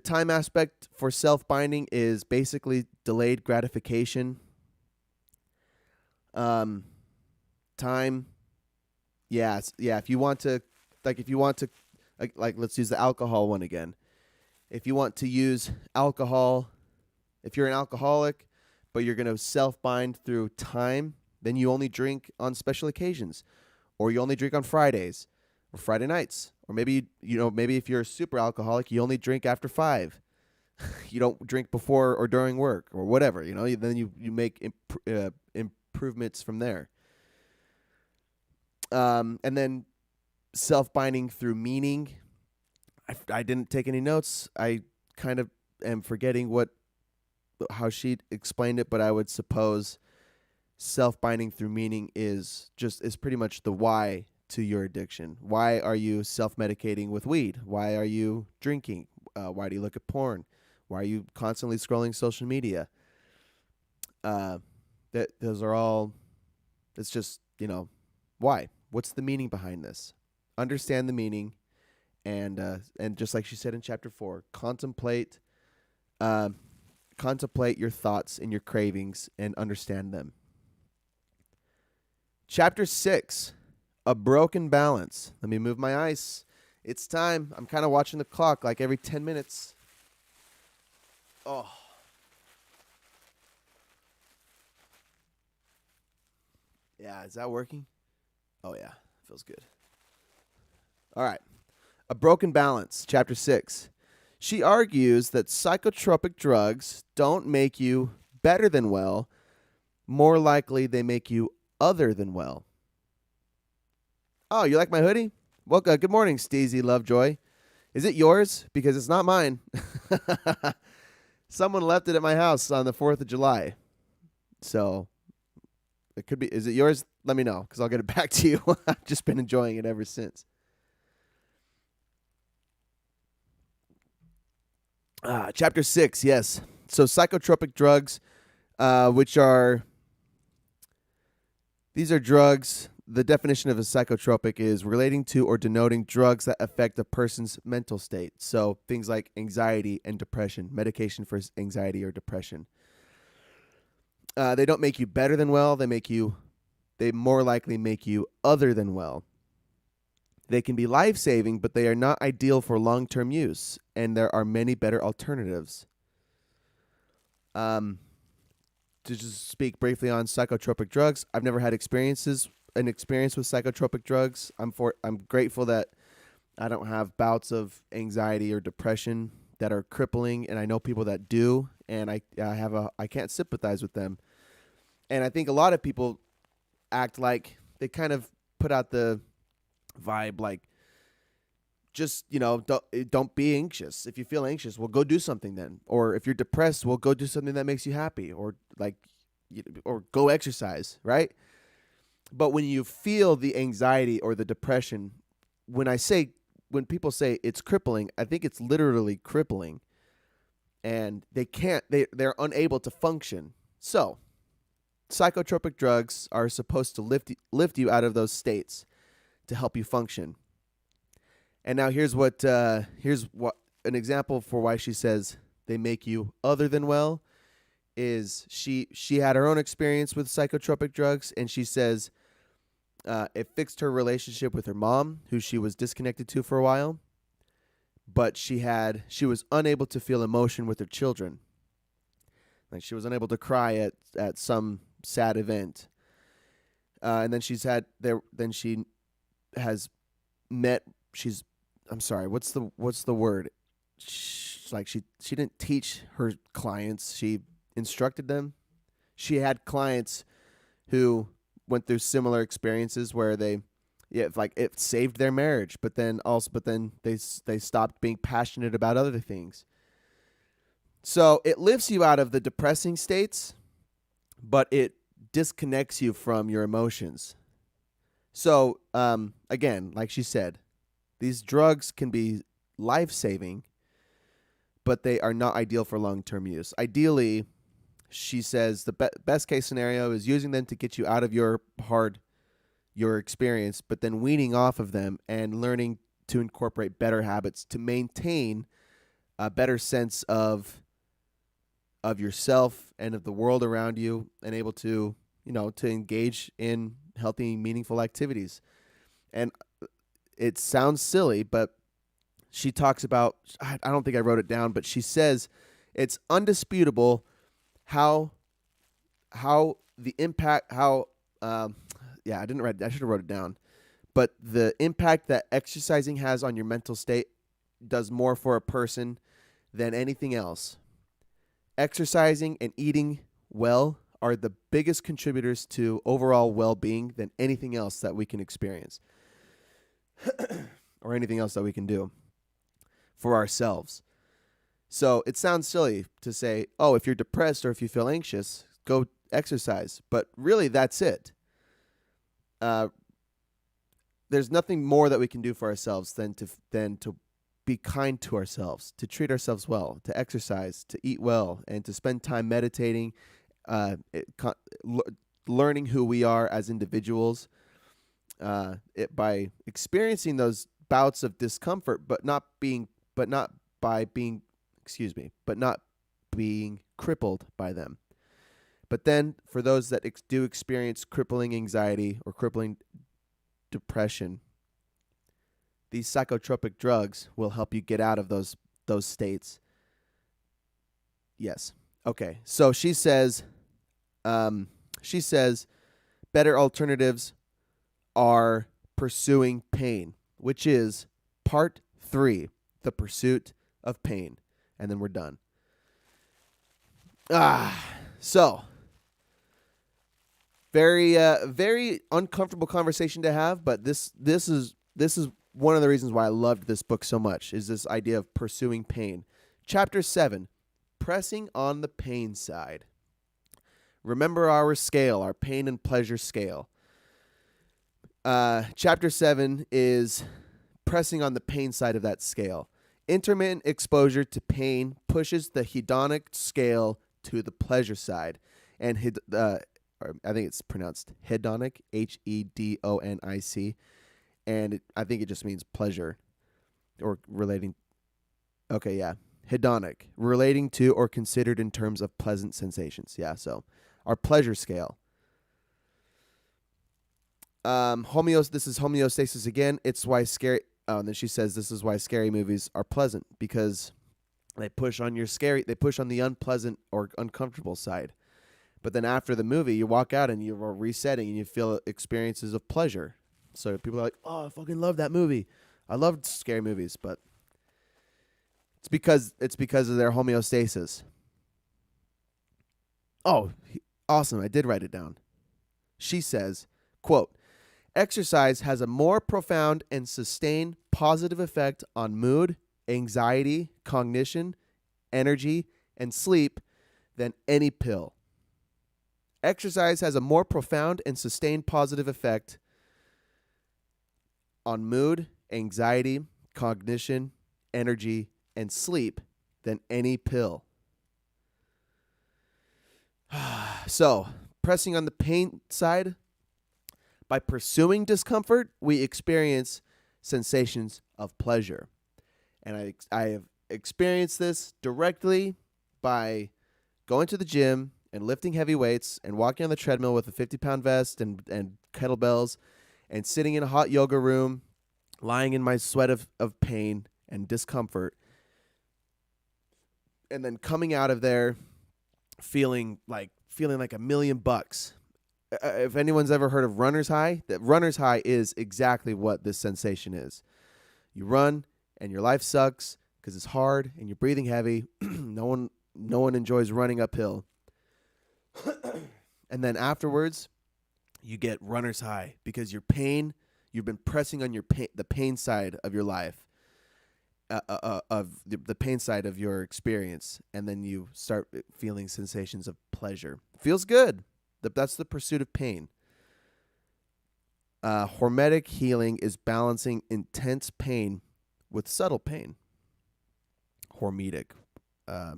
time aspect for self-binding is basically delayed gratification. Time, if you want to, like let's use the alcohol one again. If you want to use alcohol, if you're an alcoholic, but you're going to self-bind through time, then you only drink on special occasions, or you only drink on Fridays or Friday nights, or maybe maybe if you're a super alcoholic, you only drink after 5. You don't drink before or during work or whatever. Then you make improvements from there. And then self-binding through meaning. I didn't take any notes. I kind of am forgetting how she explained it, but I would suppose self-binding through meaning is pretty much the why to your addiction. Why are you self-medicating with weed? Why are you drinking? Why do you look at porn? Why are you constantly scrolling social media? Those are all. It's just, why? What's the meaning behind this? Understand the meaning, and just like she said in chapter 4, contemplate your thoughts and your cravings and understand them. Chapter 6, a broken balance. Let me move my ice. It's time. I'm kind of watching the clock like every 10 minutes. Oh. Yeah, is that working? Oh, yeah. Feels good. All right. A broken balance, chapter 6. She argues that psychotropic drugs don't make you better than well. More likely, they make you other than well. Oh, you like my hoodie? Well, good morning, Steezy Lovejoy. Is it yours? Because it's not mine. Someone left it at my house on the 4th of July. So it could be. Is it yours? Let me know, because I'll get it back to you. I've just been enjoying it ever since. Chapter 6, yes. So psychotropic drugs, these are drugs. The definition of a psychotropic is relating to or denoting drugs that affect a person's mental state. So things like anxiety and depression, medication for anxiety or depression. They don't make you better than well. They more likely make you other than well. They can be life-saving, but they are not ideal for long-term use, and there are many better alternatives. To just speak briefly on psychotropic drugs, I've never had experience with psychotropic drugs. I'm grateful that I don't have bouts of anxiety or depression that are crippling, and I know people that do, and I can't sympathize with them. And I think a lot of people act like they kind of put out the vibe like, just, don't be anxious. If you feel anxious, well, go do something then. Or if you're depressed, well, go do something that makes you happy, or go exercise, right? But when you feel the anxiety or the depression, when people say it's crippling, I think it's literally crippling, and they're unable to function. So psychotropic drugs are supposed to lift you out of those states to help you function. And now here's what an example for why she says they make you other than well is she had her own experience with psychotropic drugs, and she says it fixed her relationship with her mom, who she was disconnected to for a while, but she was unable to feel emotion with her children. Like, she was unable to cry at some sad event, and then she what's the word? She didn't teach her clients. She instructed them. She had clients who went through similar experiences where it saved their marriage, but then they stopped being passionate about other things. So it lifts you out of the depressing states, but it disconnects you from your emotions. So again, like she said, these drugs can be life-saving, but they are not ideal for long-term use. Ideally, she says the best case scenario is using them to get you out of your experience, but then weaning off of them and learning to incorporate better habits to maintain a better sense of yourself and of the world around you, and able to, to engage in healthy, meaningful activities. And it sounds silly, but she talks about, I don't think I wrote it down, but she says it's undisputable how the impact, I didn't write it, I should have wrote it down, but the impact that exercising has on your mental state does more for a person than anything else. Exercising and eating well are the biggest contributors to overall well-being than anything else that we can experience. Or anything else that we can do for ourselves. So it sounds silly to say, oh, if you're depressed or if you feel anxious, go exercise. But really, that's it. There's nothing more that we can do for ourselves than to be kind to ourselves, to treat ourselves well, to exercise, to eat well, and to spend time meditating, learning who we are as individuals. By experiencing those bouts of discomfort, but not being crippled by them. But then, for those that do experience crippling anxiety or crippling depression, these psychotropic drugs will help you get out of those states. Yes. Okay. So she says, better alternatives are pursuing pain, which is part 3, the pursuit of pain, and then we're done. So very uncomfortable conversation to have, but this is one of the reasons why I loved this book so much, is this idea of pursuing pain. Chapter 7, pressing on the pain side. Remember our scale, our pain and pleasure scale. Chapter 7 is pressing on the pain side of that scale. Intermittent exposure to pain pushes the hedonic scale to the pleasure side, and I think it's pronounced hedonic, Hedonic, and I think it just means pleasure or relating. Okay, yeah, hedonic, relating to or considered in terms of pleasant sensations. Yeah, so our pleasure scale. This is homeostasis again. It's why scary. And then she says this is why scary movies are pleasant, because they push on the unpleasant or uncomfortable side. But then after the movie, you walk out and you're resetting and you feel experiences of pleasure. So people are like, "Oh, I fucking love that movie. I loved scary movies," but it's because of their homeostasis. Oh, awesome! I did write it down. She says, quote, "Exercise has a more profound and sustained positive effect on mood, anxiety, cognition, energy, and sleep than any pill." Exercise has a more profound and sustained positive effect on mood, anxiety, cognition, energy, and sleep than any pill. So, pressing on the pain side, by pursuing discomfort, we experience sensations of pleasure. And I have experienced this directly by going to the gym and lifting heavy weights and walking on the treadmill with a 50-pound vest and kettlebells and sitting in a hot yoga room, lying in my sweat of pain and discomfort, and then coming out of there feeling like $1,000,000. If anyone's ever heard of runner's high, that runner's high is exactly what this sensation is. You run and your life sucks because it's hard and you're breathing heavy. No one enjoys running uphill. And then afterwards, you get runner's high because you've been pressing on the pain side of your life, of the pain side of your experience, and then you start feeling sensations of pleasure. Feels good. That's the pursuit of pain. Hormetic healing is balancing intense pain with subtle pain. Hormetic. I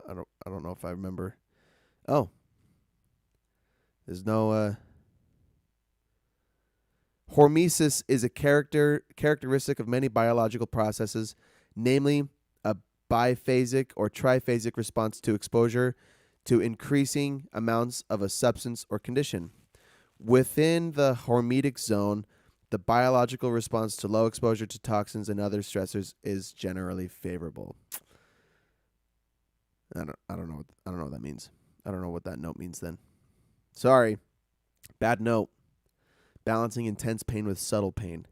don't know if I remember. Oh. There's no hormesis is a characteristic of many biological processes, namely a biphasic or triphasic response to exposure to increasing amounts of a substance or condition. Within the hormetic zone, the biological response to low exposure to toxins and other stressors is generally favorable. I don't know what that means. I don't know what that note means then. Sorry. Bad note. Balancing intense pain with subtle pain.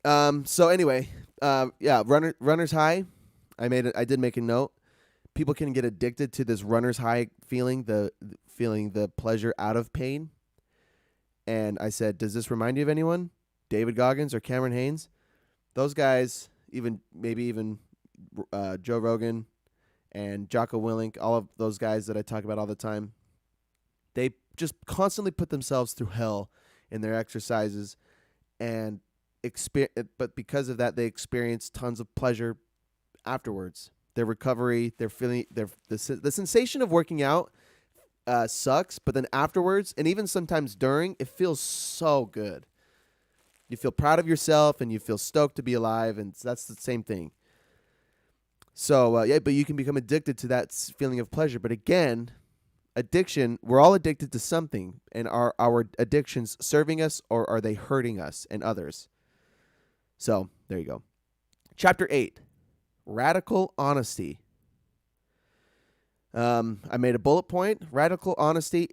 So anyway, runner's high. I did make a note. People can get addicted to this runner's high feeling, feeling the pleasure out of pain. And I said, does this remind you of anyone? David Goggins or Cameron Hanes? Those guys, maybe even Joe Rogan and Jocko Willink, all of those guys that I talk about all the time, they just constantly put themselves through hell in their exercises, and but because of that, they experience tons of pleasure afterwards. Their recovery, their feeling, the sensation of working out sucks, but then afterwards, and even sometimes during, it feels so good. You feel proud of yourself, and you feel stoked to be alive, and that's the same thing. So, but you can become addicted to that feeling of pleasure. But again, addiction, we're all addicted to something. And are our addictions serving us, or are they hurting us and others? So, there you go. Chapter 8, Radical Honesty. I made a bullet point. Radical honesty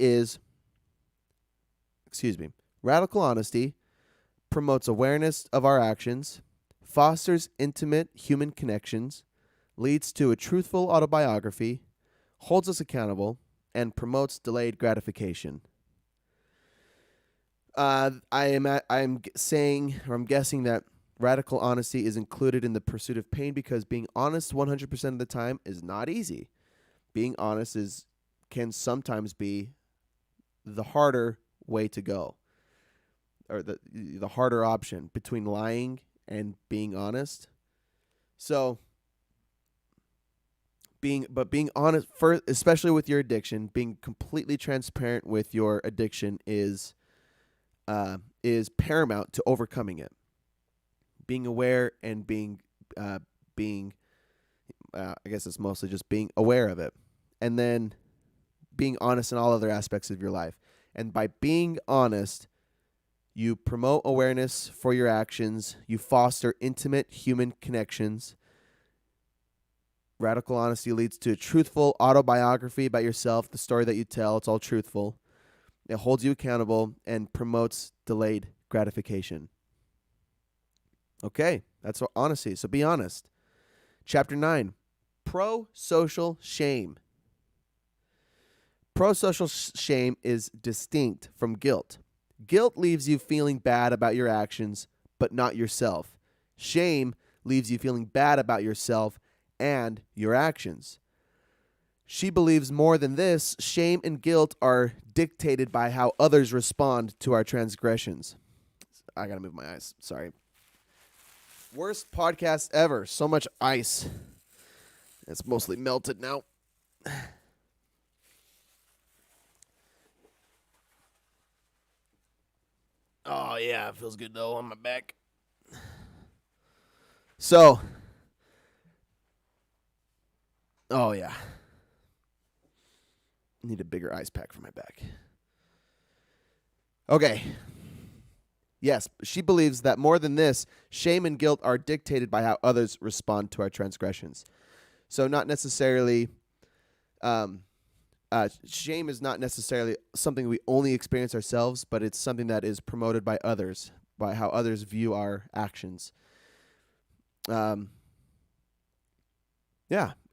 promotes awareness of our actions, fosters intimate human connections, leads to a truthful autobiography, holds us accountable, and promotes delayed gratification. I'm guessing that radical honesty is included in the pursuit of pain because being honest 100% of the time is not easy. Being honest can sometimes be the harder way to go, or the harder option between lying and being honest. So being honest, especially with your addiction, being completely transparent with your addiction is paramount to overcoming it. Being aware and being I guess it's mostly just being aware of it, and then being honest in all other aspects of your life. And by being honest, you promote awareness for your actions. You foster intimate human connections. Radical honesty leads to a truthful autobiography about yourself, the story that you tell. It's all truthful. It holds you accountable and promotes delayed gratification. Okay, that's what honesty. So be honest. Chapter 9, pro-social shame. Pro-social shame is distinct from guilt. Guilt leaves you feeling bad about your actions, but not yourself. Shame leaves you feeling bad about yourself and your actions. She believes more than this. Shame and guilt are dictated by how others respond to our transgressions. I gotta move my eyes. Sorry. Worst podcast ever. So much ice. It's mostly melted now. Oh, yeah. It feels good, though, on my back. So. Oh, yeah. Need a bigger ice pack for my back. Okay. Yes, she believes that more than this, shame and guilt are dictated by how others respond to our transgressions. So not necessarily, shame is not necessarily something we only experience ourselves, but it's something that is promoted by others, by how others view our actions. Yeah,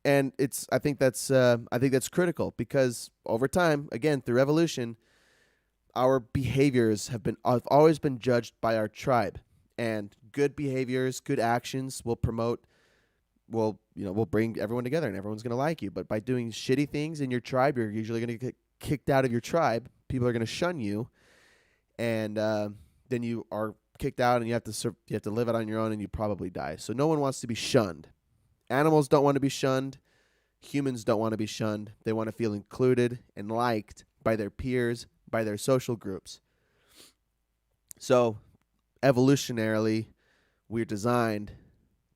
and I think that's critical because over time, again through evolution, our behaviors have always been judged by our tribe, and good behaviors, good actions will bring everyone together, and everyone's going to like you. But by doing shitty things in your tribe, you're usually going to get kicked out of your tribe. People are going to shun you, and then you are kicked out, and you have to live it on your own, and you probably die. So no one wants to be shunned. Animals don't want to be shunned. Humans don't want to be shunned. They want to feel included and liked by their peers, by their social groups. So, evolutionarily, we're designed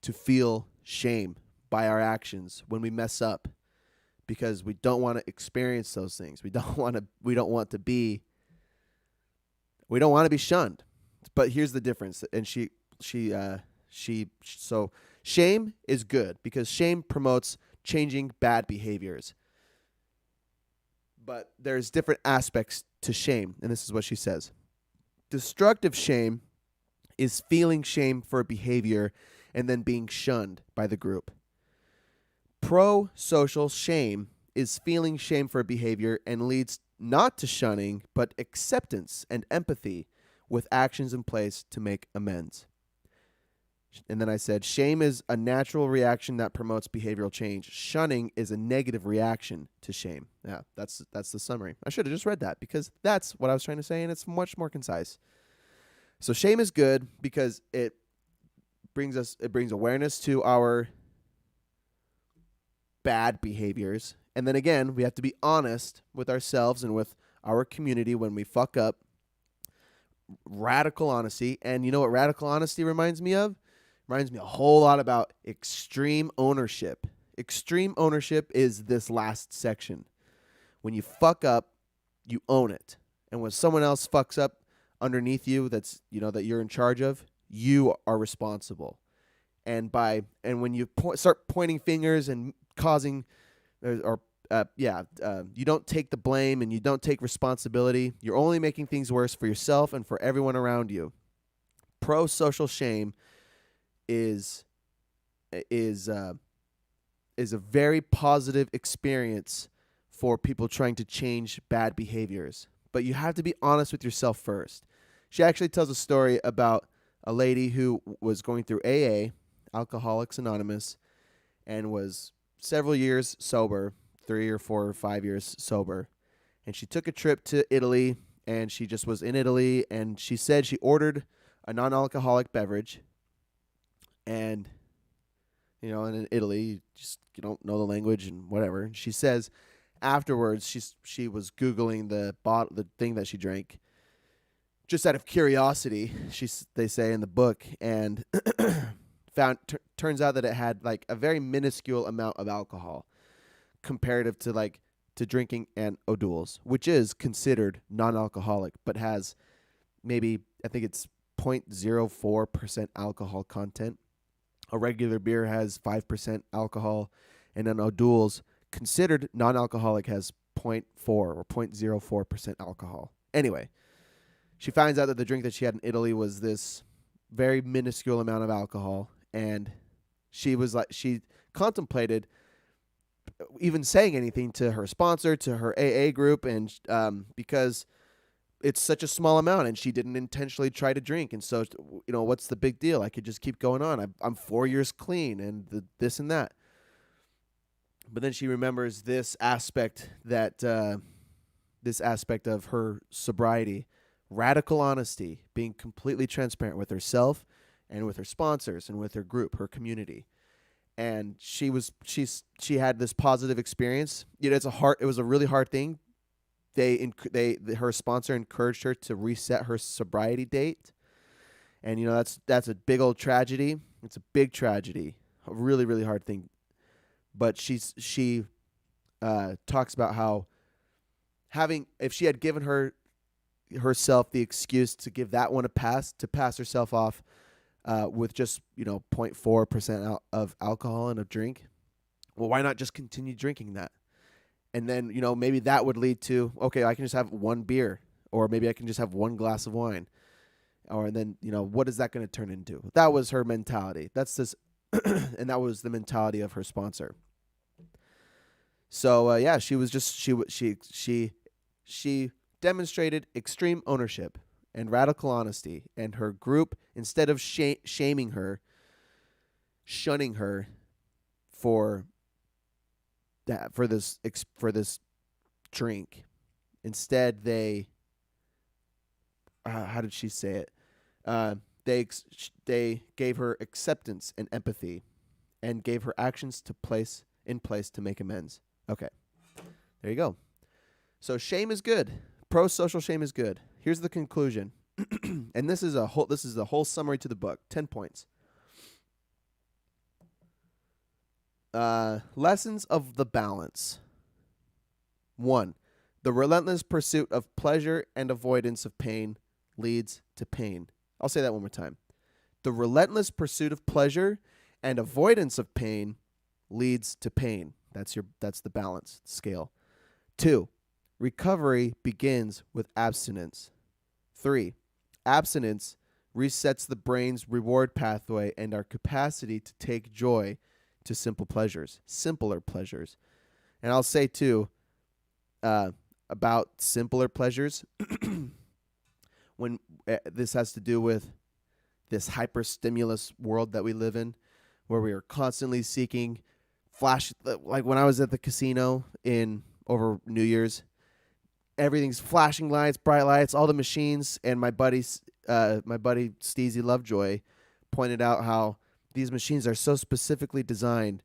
to feel shame by our actions when we mess up, because we don't want to experience those things. We don't want to be shunned. But here's the difference. And so shame is good because shame promotes changing bad behaviors. But there's different aspects to shame, and this is what she says. Destructive shame is feeling shame for a behavior and then being shunned by the group. Pro-social shame is feeling shame for a behavior and leads not to shunning, but acceptance and empathy with actions in place to make amends. And then I said, shame is a natural reaction that promotes behavioral change. Shunning is a negative reaction to shame. Yeah, that's the summary. I should have just read that because that's what I was trying to say, and it's much more concise. So shame is good because it brings awareness to our bad behaviors. And then again, we have to be honest with ourselves and with our community when we fuck up. Radical honesty. And you know what radical honesty reminds me of? Reminds me a whole lot about extreme ownership. Extreme ownership is this last section. When you fuck up, you own it. And when someone else fucks up underneath you that you're in charge of, you are responsible. And when you start pointing fingers and causing you don't take the blame and you don't take responsibility, you're only making things worse for yourself and for everyone around you. Pro-social shame is a very positive experience for people trying to change bad behaviors. But you have to be honest with yourself first. She actually tells a story about a lady who was going through AA, Alcoholics Anonymous, and was several years sober, 3 or 4 or 5 years sober. And she took a trip to Italy, and she just was in Italy, and she said she ordered a non-alcoholic beverage. And, and in Italy, you don't know the language and whatever. And she says afterwards she was Googling the thing that she drank, just out of curiosity, they say in the book, and turns out that it had like a very minuscule amount of alcohol comparative to drinking an O'Doul's, which is considered non-alcoholic, but has maybe, I think it's 0.04% alcohol content. A regular beer has 5% alcohol, and an O'Doul's, considered non-alcoholic, has 0.4 or 0.04% alcohol. Anyway, she finds out that the drink that she had in Italy was this very minuscule amount of alcohol, and she contemplated even saying anything to her sponsor, to her AA group, and because it's such a small amount, and she didn't intentionally try to drink, and so what's the big deal? I could just keep going on. I'm 4 years clean, and this and that. But then she remembers this aspect of her sobriety. Radical honesty, being completely transparent with herself and with her sponsors and with her group, her community. And she had this positive experience. It was a really hard thing. Her sponsor encouraged her to reset her sobriety date. And that's a big old tragedy. It's a big tragedy. A really, really hard thing. But she talks about how if she had given herself the excuse to give that one a pass, to pass herself off with just 0.4% of alcohol in a drink, well, why not just continue drinking that? And then maybe that would lead to, okay, I can just have one beer, or maybe I can just have one glass of wine, or then what is that going to turn into? That was her mentality. That's this and that was the mentality of her sponsor. So she was just she demonstrated extreme ownership and radical honesty, and her group, instead of shaming her, shunning her for this drink, instead they how did she say it? They gave her acceptance and empathy, and gave her actions in place to make amends. Okay, there you go. So shame is good. Pro-social shame is good. Here's the conclusion, and this is the whole summary to the book. 10 points. Lessons of the balance. 1. The relentless pursuit of pleasure and avoidance of pain leads to pain. I'll say that one more time. The relentless pursuit of pleasure and avoidance of pain leads to pain. That's the balance scale. 2. Recovery begins with abstinence. 3. Abstinence resets the brain's reward pathway and our capacity to take joy to simpler pleasures. And I'll say too, about simpler pleasures, when this has to do with this hyper stimulus world that we live in, where we are constantly seeking flash. Like when I was at the casino in over New Year's, everything's flashing lights, bright lights, all the machines. And my buddy Steezy Lovejoy pointed out how these machines are so specifically designed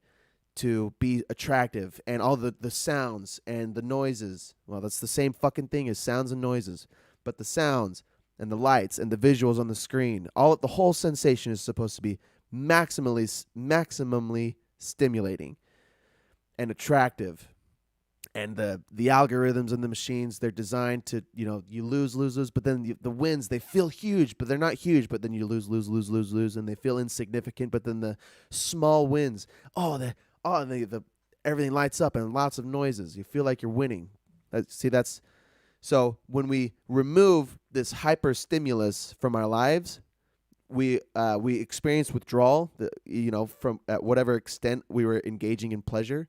to be attractive, and all the sounds and the noises. Well, that's the same fucking thing as sounds and noises, but the sounds and the lights and the visuals on the screen, the whole sensation is supposed to be maximally stimulating and attractive. And the algorithms and the machines, they're designed to, you lose, but then the wins, they feel huge, but they're not huge. But then you lose, and they feel insignificant. But then the small wins, everything lights up and lots of noises. You feel like you're winning. So when we remove this hyper stimulus from our lives, we experience withdrawal, from at whatever extent we were engaging in pleasure,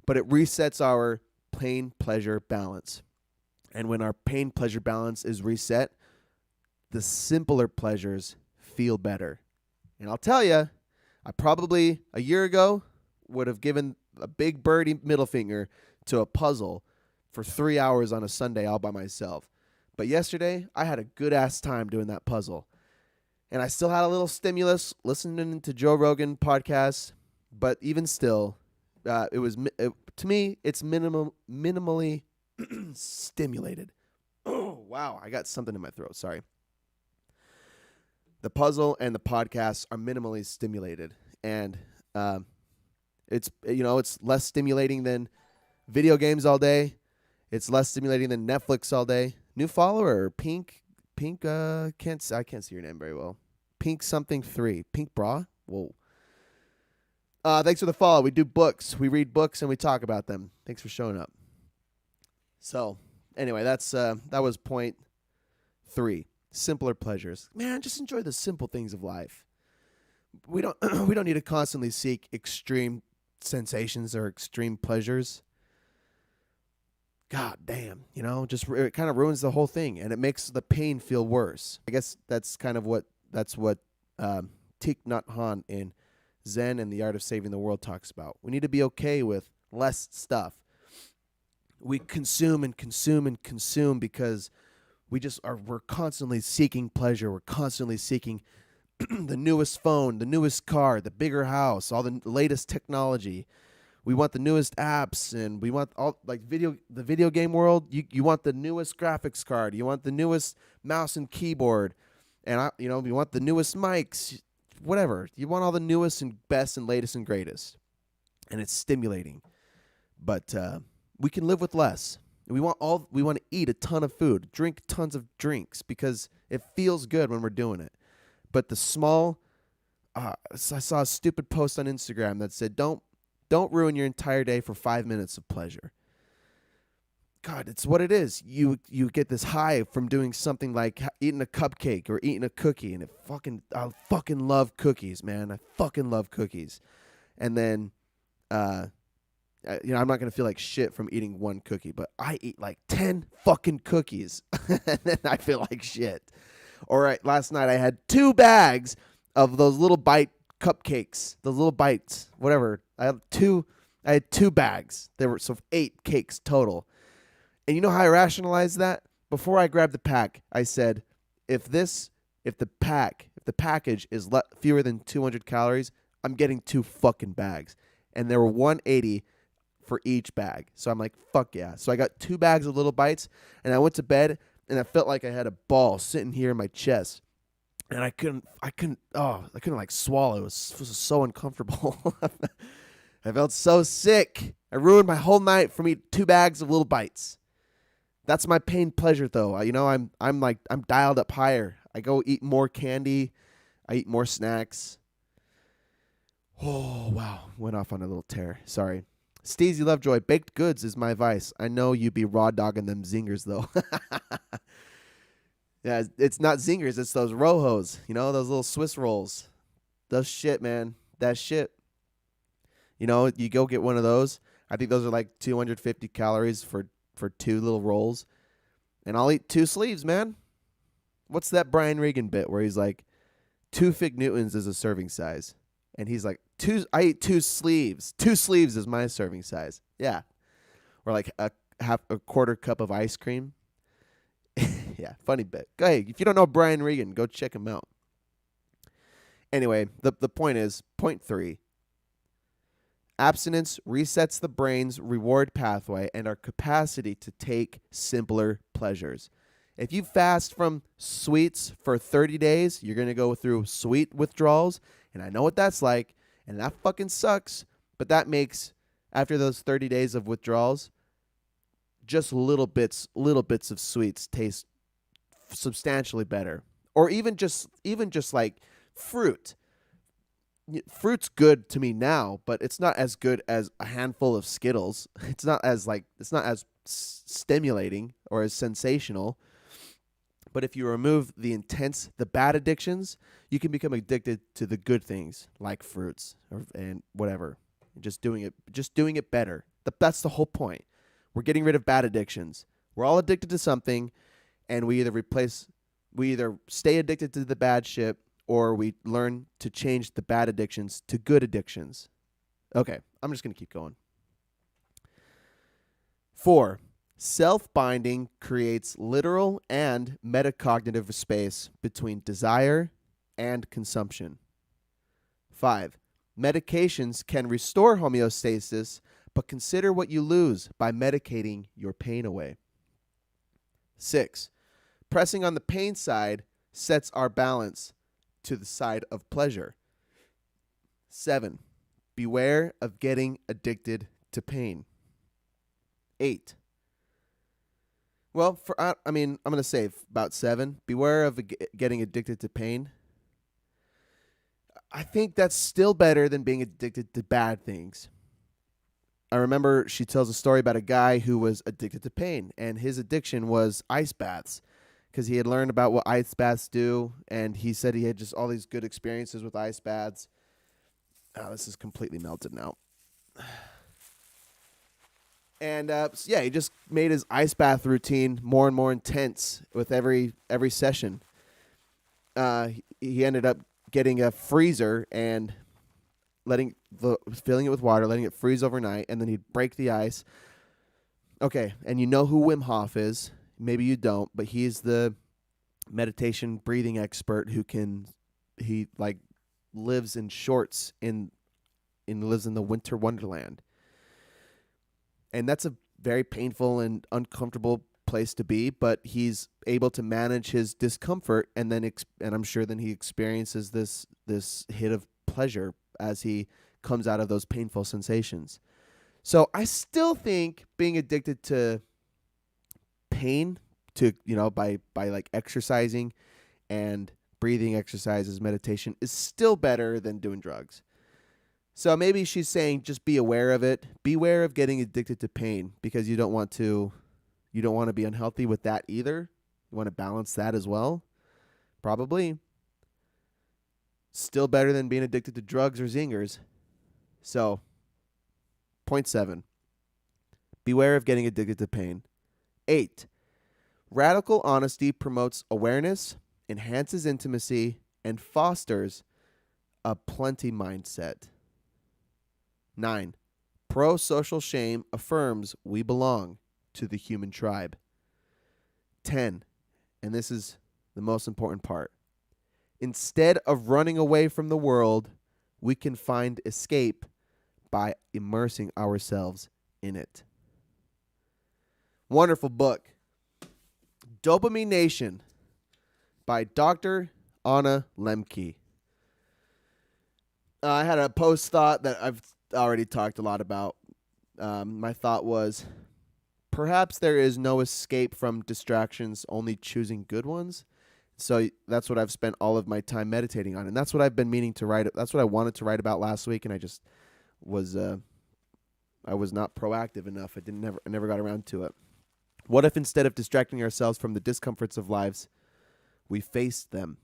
but it resets our pain-pleasure balance. And when our pain-pleasure balance is reset, the simpler pleasures feel better. And I'll tell you, I probably a year ago would have given a big birdie middle finger to a puzzle for 3 hours on a Sunday all by myself. But yesterday, I had a good-ass time doing that puzzle. And I still had a little stimulus listening to Joe Rogan podcasts, but even still, to me, it's minimally stimulated. Oh, wow. I got something in my throat. Sorry. The puzzle and the podcasts are minimally stimulated. And it's less stimulating than video games all day. It's less stimulating than Netflix all day. New follower, Pink, I can't see your name very well. Pink something 3. Pink Bra? Whoa. Thanks for the follow. We do books. We read books and we talk about them. Thanks for showing up. So, anyway, that was point 3. Simpler pleasures. Man, just enjoy the simple things of life. We don't need to constantly seek extreme sensations or extreme pleasures. God damn, it kind of ruins the whole thing, and it makes the pain feel worse. I guess that's what Thich Nhat Hanh in Zen and the Art of Saving the World talks about. We need to be okay with less stuff. We consume and consume and consume because we're constantly seeking pleasure. We're constantly seeking the newest phone, the newest car, the bigger house, all the latest technology. We want the newest apps, and we want the video game world. You want the newest graphics card. You want the newest mouse and keyboard, and you want the newest mics. Whatever. You want all the newest and best and latest and greatest. And it's stimulating. But we can live with less. We want to eat a ton of food, drink tons of drinks because it feels good when we're doing it. But the small I saw a stupid post on Instagram that said don't ruin your entire day for 5 minutes of pleasure. God, it's what it is. You get this high from doing something like eating a cupcake or eating a cookie, and I fucking love cookies, man. I fucking love cookies. And then, I'm not gonna feel like shit from eating one cookie, but I eat like 10 fucking cookies, and then I feel like shit. All right, last night I had 2 bags of those little bite cupcakes, those little bites, whatever. I had 2 bags. There were 8 cakes total. And you know how I rationalized that? Before I grabbed the pack, I said, if the package is fewer than 200 calories, I'm getting 2 fucking bags. And there were 180 for each bag. So I'm like, fuck yeah. So I got 2 bags of little bites, and I went to bed, and I felt like I had a ball sitting here in my chest. And I couldn't like swallow. It was so uncomfortable. I felt so sick. I ruined my whole night from eating 2 bags of little bites. That's my pain pleasure though. I'm dialed up higher. I go eat more candy. I eat more snacks. Oh, wow. Went off on a little tear. Sorry. Steezy Lovejoy, baked goods is my vice. I know you be raw dogging them zingers though. Yeah, it's not zingers. It's those rojos. Those little Swiss rolls. Those shit, man. That shit. You go get one of those. I think those are like 250 calories for 2 little rolls. And I'll eat 2 sleeves, man. What's that Brian Regan bit where he's like, 2 Fig Newtons is a serving size. And he's like, I eat 2 sleeves. 2 sleeves is my serving size. Yeah. Or like a quarter cup of ice cream. Yeah, funny bit. Hey, if you don't know Brian Regan, go check him out. Anyway, the point is, point 3. Abstinence resets the brain's reward pathway and our capacity to take simpler pleasures. If you fast from sweets for 30 days, you're going to go through sweet withdrawals. And I know what that's like. And that fucking sucks. But that makes, after those 30 days of withdrawals, just little bits of sweets taste substantially better. Or even just like fruit. Fruit's good to me now, but it's not as good as a handful of Skittles. It's not as stimulating or as sensational. But if you remove the bad addictions, you can become addicted to the good things like fruits and whatever. Just doing it better. That's the whole point. We're getting rid of bad addictions. We're all addicted to something, and we either stay addicted to the bad shit, or we learn to change the bad addictions to good addictions. Okay, I'm just going to keep going. 4, self-binding creates literal and metacognitive space between desire and consumption. 5, medications can restore homeostasis, but consider what you lose by medicating your pain away. 6, pressing on the pain side sets our balance to the side of pleasure. 7, beware of getting addicted to pain. 8, well, I'm going to say about 7, beware of getting addicted to pain. I think that's still better than being addicted to bad things. I remember she tells a story about a guy who was addicted to pain, and his addiction was ice baths. Because he had learned about what ice baths do, and he said he had just all these good experiences with ice baths. Oh, this is completely melted now. And he just made his ice bath routine more and more intense with every session. He ended up getting a freezer and filling it with water, letting it freeze overnight, and then he'd break the ice. Okay, and you know who Wim Hof is. Maybe you don't, but he's the meditation breathing expert who lives in shorts lives in the winter wonderland. And that's a very painful and uncomfortable place to be, but he's able to manage his discomfort, and I'm sure then he experiences this hit of pleasure as he comes out of those painful sensations. So I still think being addicted to pain by like exercising and breathing exercises, meditation is still better than doing drugs. So maybe she's saying just be aware of it. Beware of getting addicted to pain, because you don't want to be unhealthy with that either. You want to balance that as well. Probably. Still better than being addicted to drugs or zingers. So, point 7. Beware of getting addicted to pain. 8. Radical honesty promotes awareness, enhances intimacy, and fosters a plenty mindset. 9. Pro-social shame affirms we belong to the human tribe. 10. And this is the most important part. Instead of running away from the world, we can find escape by immersing ourselves in it. Wonderful book. Dopamine Nation by Dr. Anna Lemke. I had a post thought that I've already talked a lot about. My thought was, perhaps there is no escape from distractions, only choosing good ones. So that's what I've spent all of my time meditating on, and that's what I've been meaning to write. That's what I wanted to write about last week, and I just was not proactive enough. I never got around to it. What if instead of distracting ourselves from the discomforts of lives, we face them?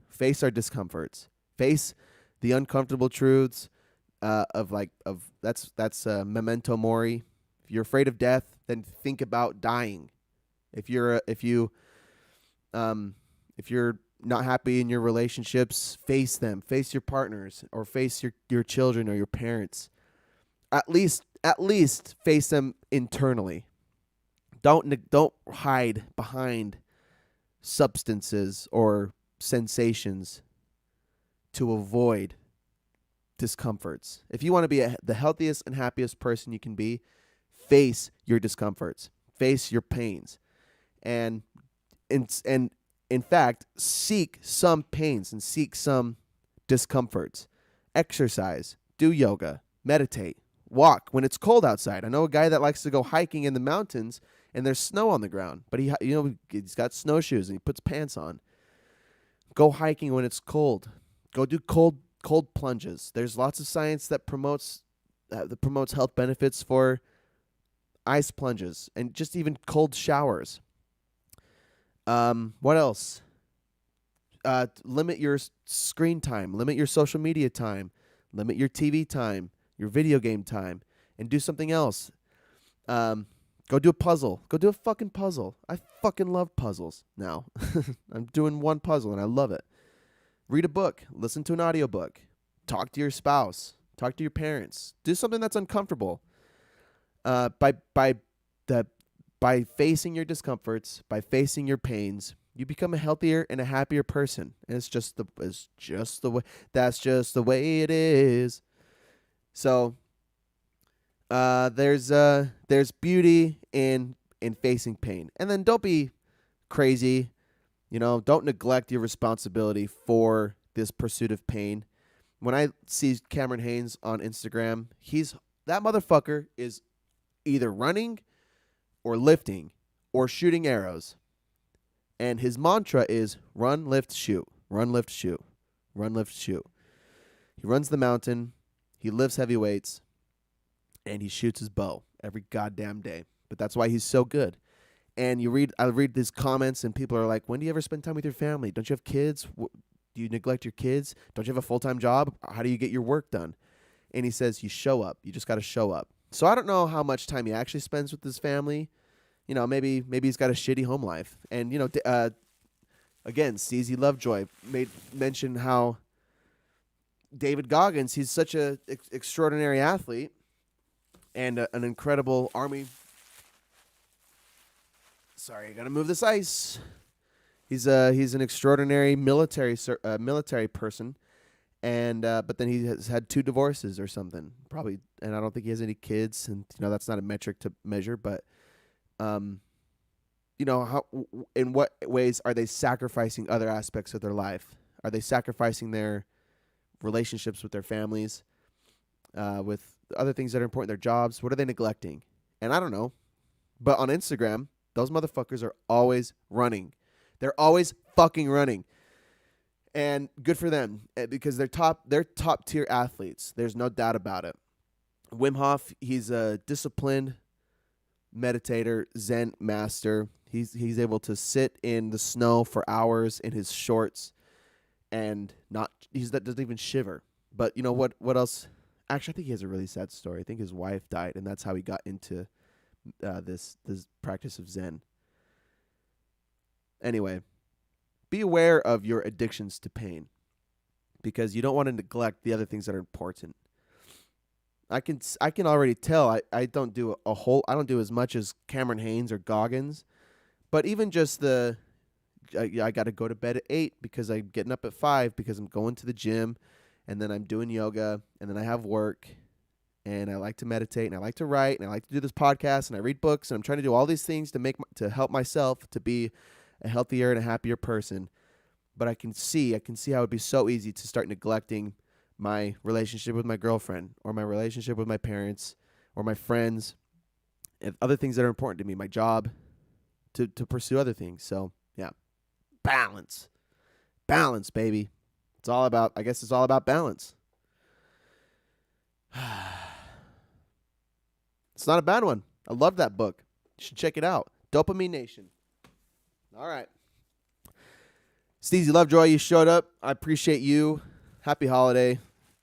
Face our discomforts. Face the uncomfortable truths that's memento mori. If you're afraid of death, then think about dying. If you're not happy in your relationships, face them. Face your partners or face your children or your parents. At least face them internally. Don't hide behind substances or sensations to avoid discomforts. If you want to be the healthiest and happiest person you can be, face your discomforts, face your pains, and in fact, seek some pains and seek some discomforts. Exercise, do yoga, meditate, walk when it's cold outside. I know a guy that likes to go hiking in the mountains and there's snow on the ground, but he's got snowshoes and he puts pants on. Go hiking when it's cold. Go do cold plunges. There's lots of science that promotes health benefits for ice plunges and just even cold showers. What else? Limit your screen time. Limit your social media time. Limit your TV time, your video game time, and do something else. Go do a puzzle. Go do a fucking puzzle. I fucking love puzzles now. I'm doing one puzzle and I love it. Read a book. Listen to an audiobook. Talk to your spouse. Talk to your parents. Do something that's uncomfortable. By facing your discomforts, by facing your pains, you become a healthier and a happier person. And it's just the way. That's just the way it is. So there's beauty in facing pain, and then don't be crazy. Don't neglect your responsibility for this pursuit of pain. When I see Cameron Haynes on Instagram, that motherfucker is either running or lifting or shooting arrows. And his mantra is run, lift, shoot. Run, lift, shoot. Run, lift, shoot. He runs the mountain. He lifts heavy weights. And he shoots his bow every goddamn day. But that's why he's so good. And I read these comments and people are like, when do you ever spend time with your family? Don't you have kids? Do you neglect your kids? Don't you have a full-time job? How do you get your work done? And he says, you show up. You just got to show up. So I don't know how much time he actually spends with his family. Maybe he's got a shitty home life. And, again, CZ Lovejoy made mention how David Goggins, he's such a extraordinary athlete and an incredible Army. Sorry, I got to move this ice. He's an extraordinary military person. And but then he has had 2 divorces or something, probably, and I don't think he has any kids. And that's not a metric to measure, but how in what ways are they sacrificing other aspects of their life? Are they sacrificing their relationships with their families, with other things that are important, their jobs? What are they neglecting? And I don't know, but on Instagram, those motherfuckers are always running. They're always fucking running. And good for them, because they're top tier athletes. There's no doubt about it. Wim Hof, he's a disciplined meditator, Zen master. He's able to sit in the snow for hours in his shorts, and doesn't even shiver. But what else? Actually, I think he has a really sad story. I think his wife died, and that's how he got into this practice of Zen. Anyway. Be aware of your addictions to pain, because you don't want to neglect the other things that are important. I can already tell I don't do I don't do as much as Cameron Haynes or Goggins, but even just I got to go to bed at 8 because I'm getting up at 5 because I'm going to the gym, and then I'm doing yoga, and then I have work, and I like to meditate, and I like to write, and I like to do this podcast, and I read books, and I'm trying to do all these things to help myself to be a healthier and a happier person. But I can see how it would be so easy to start neglecting my relationship with my girlfriend, or my relationship with my parents, or my friends, and other things that are important to me, my job, to pursue other things. So yeah, balance, baby. I guess it's all about balance. It's not a bad one. I love that book. You should check it out. Dopamine Nation. All right. Steezy Lovejoy, you showed up. I appreciate you. Happy holiday.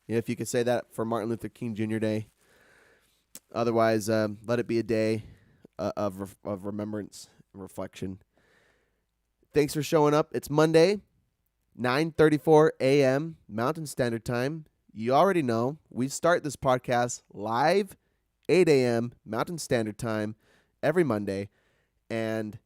If you could say that for Martin Luther King Jr. Day. Otherwise, let it be a day of remembrance and reflection. Thanks for showing up. It's Monday. 9:34 a.m. Mountain Standard Time. You already know we start this podcast live 8 a.m. Mountain Standard Time every Monday, and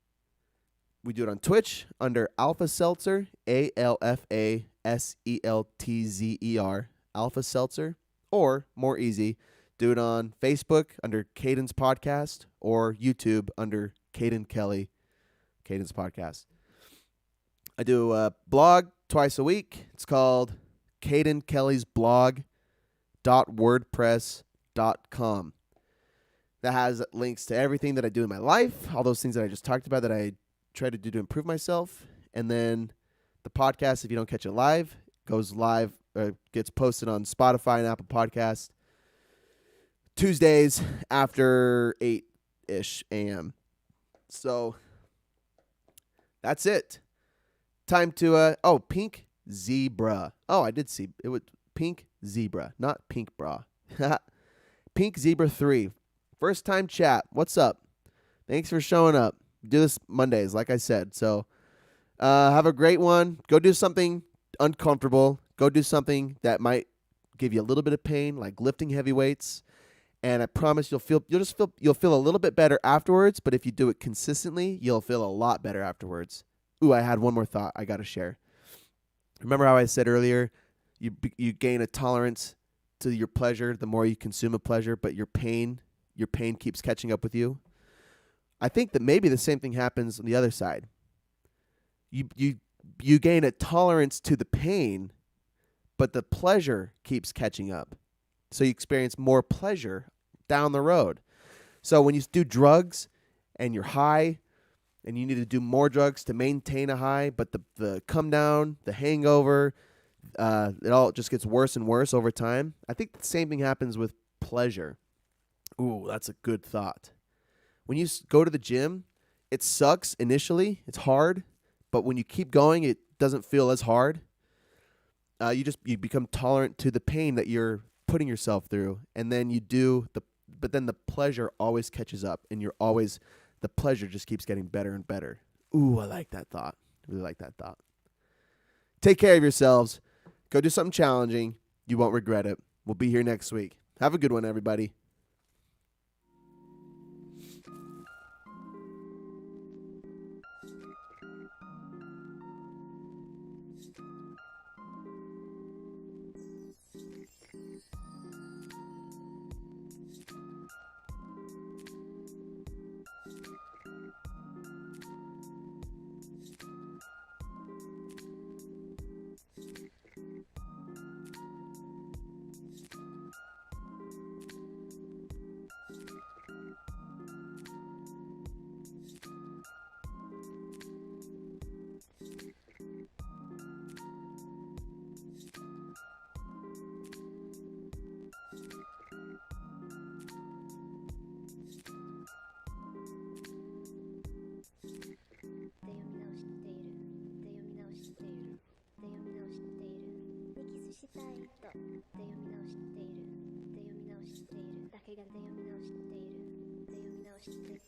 we do it on Twitch under Alpha Seltzer, ALFASELTZER, Alpha Seltzer, or more easy, do it on Facebook under Caden's Podcast or YouTube under Caden Kelly, Caden's Podcast. I do a blog twice a week. It's called Caden Kelly's blog.wordpress.com. That has links to everything that I do in my life, all those things that I just talked about that I try to do to improve myself. And then the podcast, if you don't catch it live, goes live or gets posted on Spotify and Apple Podcasts Tuesdays after 8-ish a.m. So that's it. Time to, Pink Zebra. Oh, I did see. It was Pink Zebra, not Pink Bra. Pink Zebra 3. First time chat. What's up? Thanks for showing up. We do this Mondays, like I said. So have a great one. Go do something uncomfortable. Go do something that might give you a little bit of pain, like lifting heavy weights. And I promise you'll feel a little bit better afterwards. But if you do it consistently, you'll feel a lot better afterwards. Ooh, I had one more thought I got to share. Remember how I said earlier, you gain a tolerance to your pleasure the more you consume a pleasure, but your pain keeps catching up with you. I think that maybe the same thing happens on the other side. You gain a tolerance to the pain, but the pleasure keeps catching up. So you experience more pleasure down the road. So when you do drugs and you're high and you need to do more drugs to maintain a high, but the come down, the hangover, it all just gets worse and worse over time. I think the same thing happens with pleasure. Ooh, that's a good thought. When you go to the gym, it sucks initially. It's hard. But when you keep going, it doesn't feel as hard. You become tolerant to the pain that you're putting yourself through. And then but then the pleasure always catches up. And the pleasure just keeps getting better and better. Ooh, I like that thought. I really like that thought. Take care of yourselves. Go do something challenging. You won't regret it. We'll be here next week. Have a good one, everybody.しているだけが読み直している